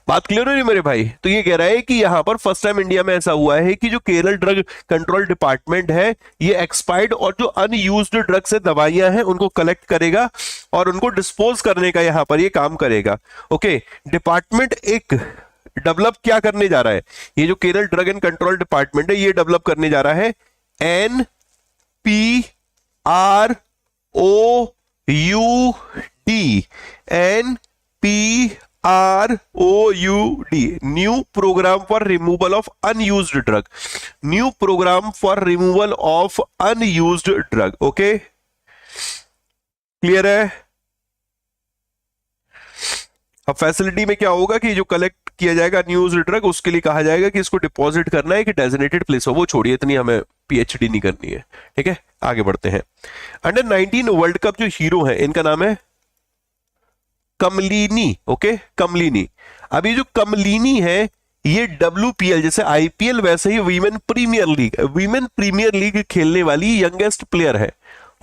बात क्लियर हो रही है मेरे भाई? तो ये कह रहा है कि यहां पर फर्स्ट टाइम इंडिया में ऐसा हुआ है कि जो केरल ड्रग कंट्रोल डिपार्टमेंट है ये एक्सपायर्ड और जो अनयूज्ड ड्रग्स है, दवाइयां हैं, उनको कलेक्ट करेगा और उनको डिस्पोज करने का यहां पर ये काम करेगा। ओके, डिपार्टमेंट एक डेवलप क्या करने जा रहा है, ये जो Kerala drug and control department है ये डेवलप करने जा रहा है NPROUD, new program for removal of unused drug, new program for removal of unused drug. Okay clear है? अब फैसिलिटी में क्या होगा कि जो कलेक्ट किया जाएगा अनयूज्ड ड्रग उसके लिए कहा जाएगा कि इसको डिपॉजिट करना है कि डेजिग्नेटेड प्लेस हो, वो छोड़िए, इतनी हमें पीएचडी नहीं करनी है, ठीक है। आगे बढ़ते हैं। अंडर 19 वर्ल्ड कप जो हीरो है इनका नाम है कमलिनी। ओके, कमलिनी। अब ये जो कमलिनी है ये WPL जैसे IPL वैसे ही वीमेन प्रीमियर लीग खेलने वाली यंगेस्ट प्लेयर है।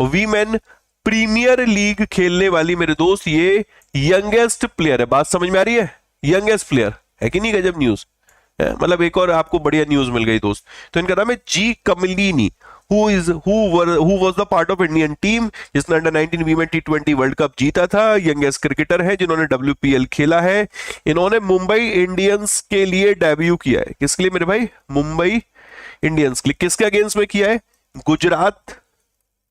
वीमेन प्रीमियर लीग खेलने वाली मेरे दोस्त ये यंगेस्ट प्लेयर है। बात समझ में आ रही है? यंगेस्ट प्लेयर है कि नहीं? गजब न्यूज है, मतलब एक और आपको बढ़िया न्यूज मिल गई दोस्त। तो इनका नाम है जी कमलिनी, who was the part of Indian team जिसने under 19 women T20 world cup जीता था। यंगेस्ट क्रिकेटर है जिन्होंने WPL खेला है। इन्होंने मुंबई इंडियंस के लिए डेब्यू किया है। किसके लिए मेरे भाई? मुंबई इंडियंस के लिए। किसके अगेंस्ट में किया है? गुजरात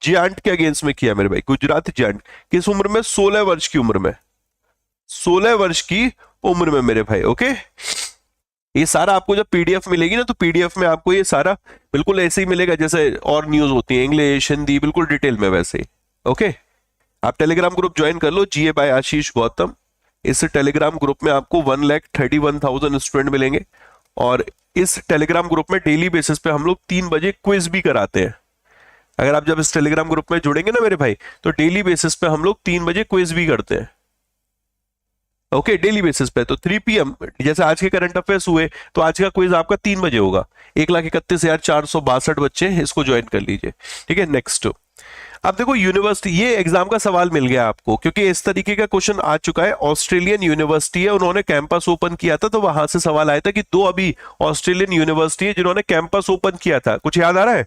जायंट के अगेंस्ट में किया मेरे भाई, गुजरात जायंट। किस उम्र में? 16 वर्ष की उम्र में, 16 वर्ष की उम्र में मेरे भाई। ओके, ये सारा आपको जब पीडीएफ मिलेगी ना तो पीडीएफ में आपको ये सारा बिल्कुल ऐसे ही मिलेगा जैसे और न्यूज होती है, इंग्लिश हिंदी बिल्कुल डिटेल में वैसे ही। ओके, आप टेलीग्राम ग्रुप ज्वाइन कर लो, GA बाय आशीष गौतम, इस टेलीग्राम ग्रुप में आपको 1,31,000 स्टूडेंट मिलेंगे और इस टेलीग्राम ग्रुप में डेली बेसिस पे हम लोग 3 बजे क्विज भी कराते हैं। अगर आप जब इस टेलीग्राम ग्रुप में जुड़ेंगे ना मेरे भाई, तो डेली बेसिस पे हम लोग 3 बजे क्विज भी करते हैं। ओके, डेली बेसिस पे। तो 3 PM जैसे आज के करंट अफेयर्स हुए तो आज का क्विज आपका 3 बजे होगा। 1,31,462 बच्चे इसको ज्वाइन कर लीजिए, ठीक है। नेक्स्ट, अब देखो यूनिवर्सिटी, ये एग्जाम का सवाल मिल गया आपको क्योंकि इस तरीके का क्वेश्चन आ चुका है। ऑस्ट्रेलियन यूनिवर्सिटी है, उन्होंने कैंपस ओपन किया था, तो वहां से सवाल आया था कि 2 अभी ऑस्ट्रेलियन यूनिवर्सिटी है जिन्होंने कैंपस ओपन किया था। कुछ याद आ रहा है?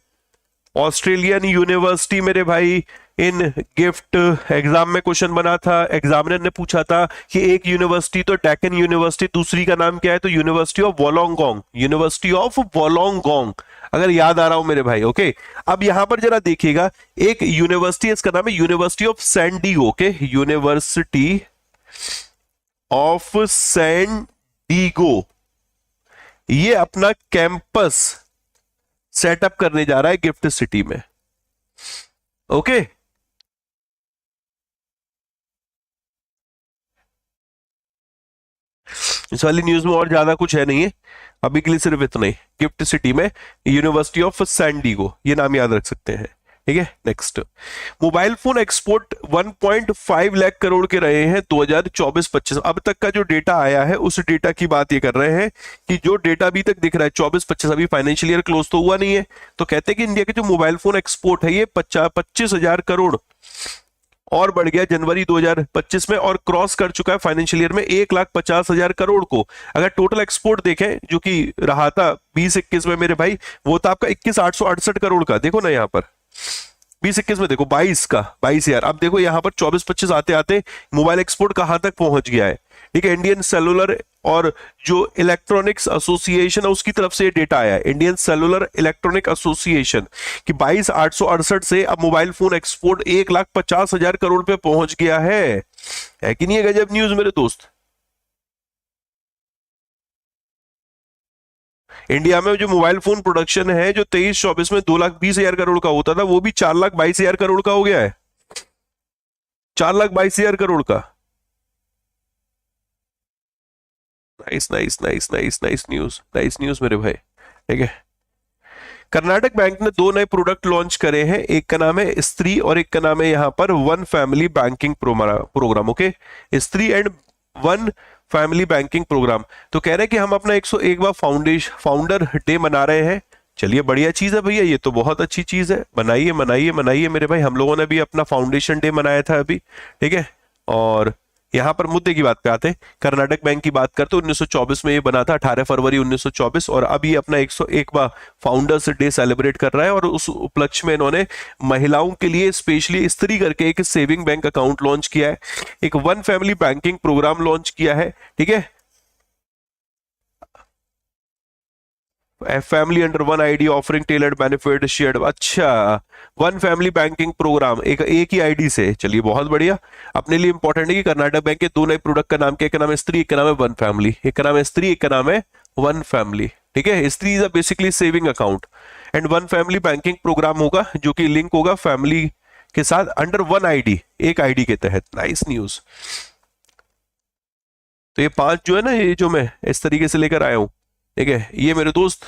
ऑस्ट्रेलियन यूनिवर्सिटी मेरे भाई इन गिफ्ट एग्जाम में क्वेश्चन बना था। एग्जामिनर ने पूछा था कि एक यूनिवर्सिटी तो डेक्कन यूनिवर्सिटी, दूसरी का नाम क्या है? तो university of Wollongong, university of Wollongong, अगर याद आ रहा हो मेरे भाई। ओके, अब यहां पर जरा देखिएगा, एक यूनिवर्सिटी है, इसका नाम है university of San Diego. Okay, university of San Diego, ये अपना कैंपस सेटअप करने जा रहा है गिफ्ट सिटी में। ओके, इस वाली न्यूज में और ज्यादा कुछ है नहीं है अभी के लिए, सिर्फ इतना ही, गिफ्ट सिटी में यूनिवर्सिटी ऑफ सैन डिगो, ये नाम याद रख सकते हैं, ठीक है। Next, mobile phone export 1.5 lakh crore के रहे हैं 2024-25। अब तक का जो डेटा आया है उस डेटा की बात ये कर रहे हैं कि जो डेटा अभी तक दिख रहा है 24-25, अभी फाइनेंशियल ईयर क्लोज तो हुआ नहीं है, तो कहते हैं कि इंडिया के जो मोबाइल फोन एक्सपोर्ट है ये 25,000 करोड़ और बढ़ गया जनवरी 2025 में और क्रॉस कर चुका है फाइनेंशियल ईयर में 1,50,000 करोड़ को। अगर टोटल एक्सपोर्ट देखें जो कि रहा था 20-21 में मेरे भाई, वो था आपका 21,868 करोड़ का। देखो ना यहाँ पर 20-21 में देखो 22,000। अब देखो यहाँ पर 24-25 आते आते मोबाइल एक्सपोर्ट कहां तक पहुंच गया है, ठीक है। इंडियन सेलुलर और जो इलेक्ट्रॉनिक्स एसोसिएशन है उसकी तरफ से ये डेटा आया है, इंडियन सेलुलर इलेक्ट्रॉनिक एसोसिएशन, कि 22,868 से अब मोबाइल फोन एक्सपोर्ट 1,50,000 करोड़ पे पहुंच गया है कि नहीं? है गजब न्यूज मेरे दोस्त। इंडिया में जो मोबाइल फोन प्रोडक्शन है जो 23-24 में 2,20,000 करोड़ का होता था, वो भी 4,22,000 करोड़ का हो गया है, 4,22,000 करोड़ का। नाइस न्यूज मेरे भाई, ठीक है। कर्नाटक बैंक ने 2 नए प्रोडक्ट लॉन्च करे हैं, एक का नाम है स्त्री और एक का नाम है यहां पर one family banking programme. Okay, स्त्री and one family banking programme. तो कह रहे हैं कि हम अपना 101वां फाउंडर डे मना रहे हैं। चलिए, बढ़िया चीज है भैया, ये तो बहुत अच्छी चीज है, मनाइए मेरे भाई। हम लोगों ने भी अपना फाउंडेशन डे मनाया था अभी, ठीक है। और यहां पर मुद्दे की बात पे आते हैं, कर्नाटक बैंक की बात करते 1924 में ये बना था, 18 फरवरी 1924, और अभी अपना 101वां फाउंडर्स डे सेलिब्रेट कर रहा है। और उस उपलक्ष्य में इन्होंने महिलाओं के लिए स्पेशली स्त्री करके एक सेविंग बैंक अकाउंट लॉन्च किया है, एक one family banking program launch किया है, ठीक है। Family under one ID offering tailored benefit shared. अच्छा, वन फैमिली बैंकिंग प्रोग्राम एक ही आईडी से। चलिए, बहुत बढ़िया। अपने लिए इंपॉर्टेंट है कि कर्नाटक बैंक के 2 नए प्रोडक्ट का नाम क्या, एक का नाम है स्त्री, एक का नाम है वन फैमिली। एक का नाम है स्त्री, एक का नाम है वन फैमिली, ठीक है। Stree is a basically saving account and one family banking program होगा जो कि लिंक होगा फैमिली के साथ अंडर वन आईडी, एक आईडी के तहत। Nice news. तो ये 5 जो है ना, ये जो मैं इस तरीके से लेकर आया हूं, ठीक है, ये मेरे दोस्त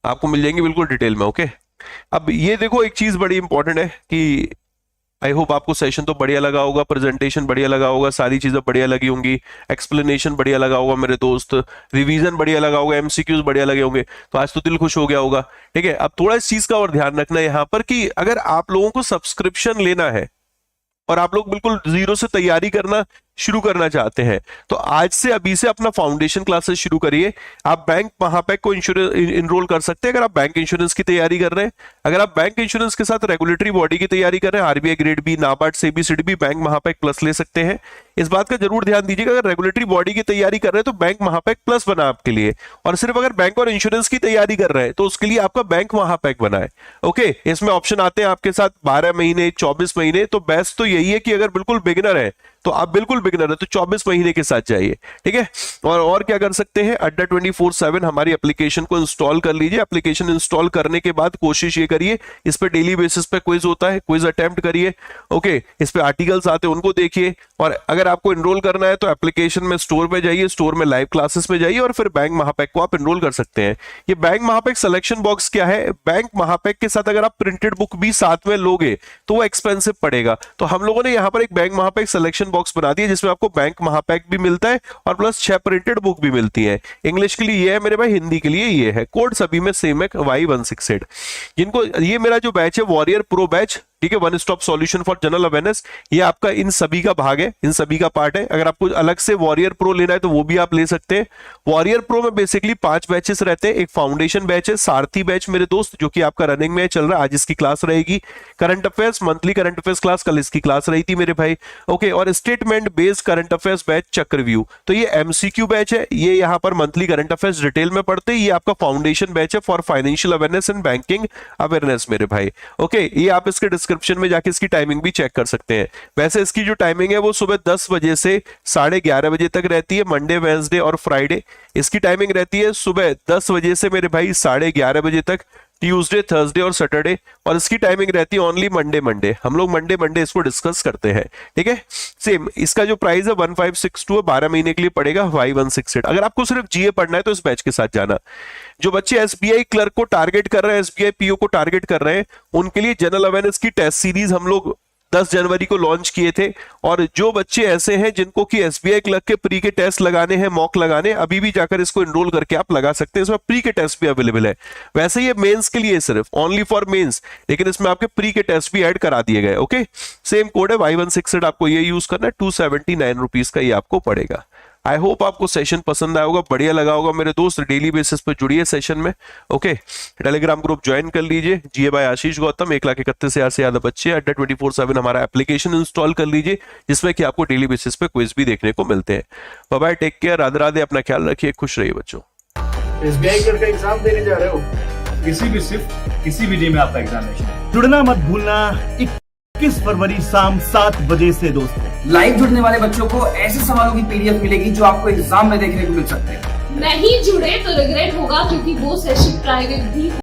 आपको मिल जाएंगे बिल्कुल डिटेल में। ओके, अब ये देखो, एक चीज बड़ी इंपॉर्टेंट है कि आई होप आपको सेशन तो बढ़िया लगा होगा, प्रेजेंटेशन बढ़िया लगा होगा, सारी चीजें बढ़िया लगी होंगी, एक्सप्लेनेशन बढ़िया लगा होगा मेरे दोस्त, रिवीजन बढ़िया लगा होगा, एमसीक्यूज बढ़िया लगे होंगे, तो आज तो दिल खुश हो गया होगा, ठीक है। अब थोड़ा इस चीज का और ध्यान रखना है यहाँ पर कि अगर आप लोगों को सब्सक्रिप्शन लेना है और आप लोग बिल्कुल जीरो से तैयारी करना शुरू करना चाहते हैं, तो आज से अभी से अपना फाउंडेशन क्लासेस शुरू करिए। आप बैंक महापैक को इनरोल कर सकते हैं अगर आप बैंक इंश्योरेंस की तैयारी कर रहे हैं। अगर आप बैंक इंश्योरेंस के साथ रेगुलेटरी बॉडी की तैयारी कर रहे हैं, RBI grade B, NABARD, SEBI, SIDBI, bank महापैक प्लस ले सकते हैं। इस बात का जरूर ध्यान दीजिएगा, अगर रेगुलेटरी बॉडी की तैयारी कर रहे हैं तो बैंक महापैक प्लस बना आपके लिए, और सिर्फ अगर बैंक और इंश्योरेंस की तैयारी कर रहे हैं तो उसके लिए आपका बैंक महापैक बना है। ओके, इसमें ऑप्शन आते हैं आपके साथ 12 महीने, 24 महीने। तो बेस्ट तो यही है कि अगर बिल्कुल बिगिनर है तो आप बिल्कुल बिगिनर है तो 24 महीने के साथ जाइए, ठीक है। और क्या कर सकते हैं, अड्डा 24/7 हमारी एप्लीकेशन को इंस्टॉल कर लीजिए। एप्लीकेशन इंस्टॉल करने के बाद कोशिश ये करिए, इस पे डेली बेसिस पे क्विज होता है, क्विज अटेम्प्ट करिए, ओके। इस पे आर्टिकल्स आते हैं उनको देखिए, और अगर आपको एनरोल करना है तो एप्लीकेशन में स्टोर पे जाइए, स्टोर में लाइव क्लासेस में जाइए, और फिर बैंक महापैक को आप एनरोल कर सकते हैं। ये बैंक महापैक सिलेक्शन बॉक्स क्या है, बैंक महापैक के साथ अगर आप प्रिंटेड बुक भी साथ में लोगे तो वो एक्सपेंसिव पड़ेगा। तो हम लोगों ने यहाँ पर एक बैंक महापैक सिलेक्शन बॉक्स बना दिया जिसमें आपको बैंक महापैक भी मिलता है और प्लस 6 प्रिंटेड बुक भी मिलती है। इंग्लिश के लिए ये है मेरे भाई, हिंदी के लिए ये है। कोड सभी में सेम है, Y168। जिनको ये मेरा जो बैच है वॉरियर प्रो बैच, ठीक है, one stop solution for general awareness, ये आपका इन सभी का भाग है, इन सभी का पार्ट है। अगर आपको अलग से वॉरियर प्रो लेना है तो वो भी आप ले सकते हैं। वॉरियर प्रो में बेसिकली 5 बैचेस रहते हैं। एक फाउंडेशन बैच है, सारथी बैच मेरे दोस्त, जो कि आपका रनिंग में चल रहा है, आज इसकी क्लास रहेगी। Current affairs, monthly current affairs class, कल इसकी क्लास रही थी मेरे भाई, ओके। और statement based current affairs batch चक्रव्यूह, तो ये एमसीक्यू बैच है। ये यहाँ पर मंथली करंट अफेयर्स डिटेल में पढ़ते हैं। ये आपका फाउंडेशन बैच है for financial awareness and banking awareness मेरे भाई, ओके। ये आप इसके डिस्क्रिप्शन में जाके इसकी टाइमिंग भी चेक कर सकते हैं। वैसे इसकी जो टाइमिंग है वो सुबह 10 बजे से 11:30 बजे तक रहती है, मंडे, वेंसडे और फ्राइडे। इसकी टाइमिंग रहती है सुबह 10 बजे से मेरे भाई 11:30 बजे तक, ट्यूसडे, थर्सडे और सैटरडे। और इसकी टाइमिंग रहती है ओनली मंडे। हम लोग मंडे इसको डिस्कस करते हैं, ठीक है। सेम इसका जो प्राइस है 1562 है, 12 महीने के लिए पड़ेगा Y168। अगर आपको सिर्फ जीए पढ़ना है तो इस बैच के साथ जाना। जो बच्चे एसबीआई क्लर्क को टारगेट कर रहे हैं, एसबीआई पीओ को टारगेट कर रहे हैं, उनके लिए जनरल अवेयरनेस की टेस्ट सीरीज हम लोग 10 जनवरी को लॉन्च किए थे। और जो बच्चे ऐसे हैं जिनको कि एसबीआई क्लर्क के प्री के टेस्ट लगाने हैं, मॉक लगाने, अभी भी जाकर इसको एनरोल करके आप लगा सकते हैं। इसमें प्री के टेस्ट भी अवेलेबल है। वैसे ये मेंस के लिए सिर्फ ओनली फॉर मेंस, लेकिन इसमें आपके प्री के टेस्ट भी ऐड करा दिए गए, ओके। सेम कोड है Y168, आपको ये यूज करना है। 279 रुपीज का ये आपको पड़ेगा। आई होप आपको सेशन पसंद आया होगा, बढ़िया लगा होगा मेरे दोस्त। डेली बेसिस पे जुड़िए सेशन में, ओके। टेलीग्राम ग्रुप ज्वाइन कर लीजिए, जीए बाय आशीष गौतम। 1,31,000 से ज्यादा बच्चे, अड्डा 24/7 हमारा एप्लीकेशन इंस्टॉल कर लीजिए, जिसमें कि आपको डेली बेसिस पे क्विज भी देखने को मिलते हैं। Bye bye, take care, Radhe Radhe, अपना ख्याल रखिए, खुश रहिए बच्चों। एसबीआई क्लर्क का एग्जाम देने जा रहे हो? किसी भी डे में आपका एग्जामिनेशन। जुड़ना मत भूलना 21 फरवरी शाम 7 बजे से दोस्तों। लाइव जुड़ने वाले बच्चों को ऐसे सवालों की पीडीएफ मिलेगी जो आपको एग्जाम में देखने को मिल सकते हैं। नहीं जुड़े तो रिग्रेट होगा, क्योंकि वो सेशन प्राइवेट भी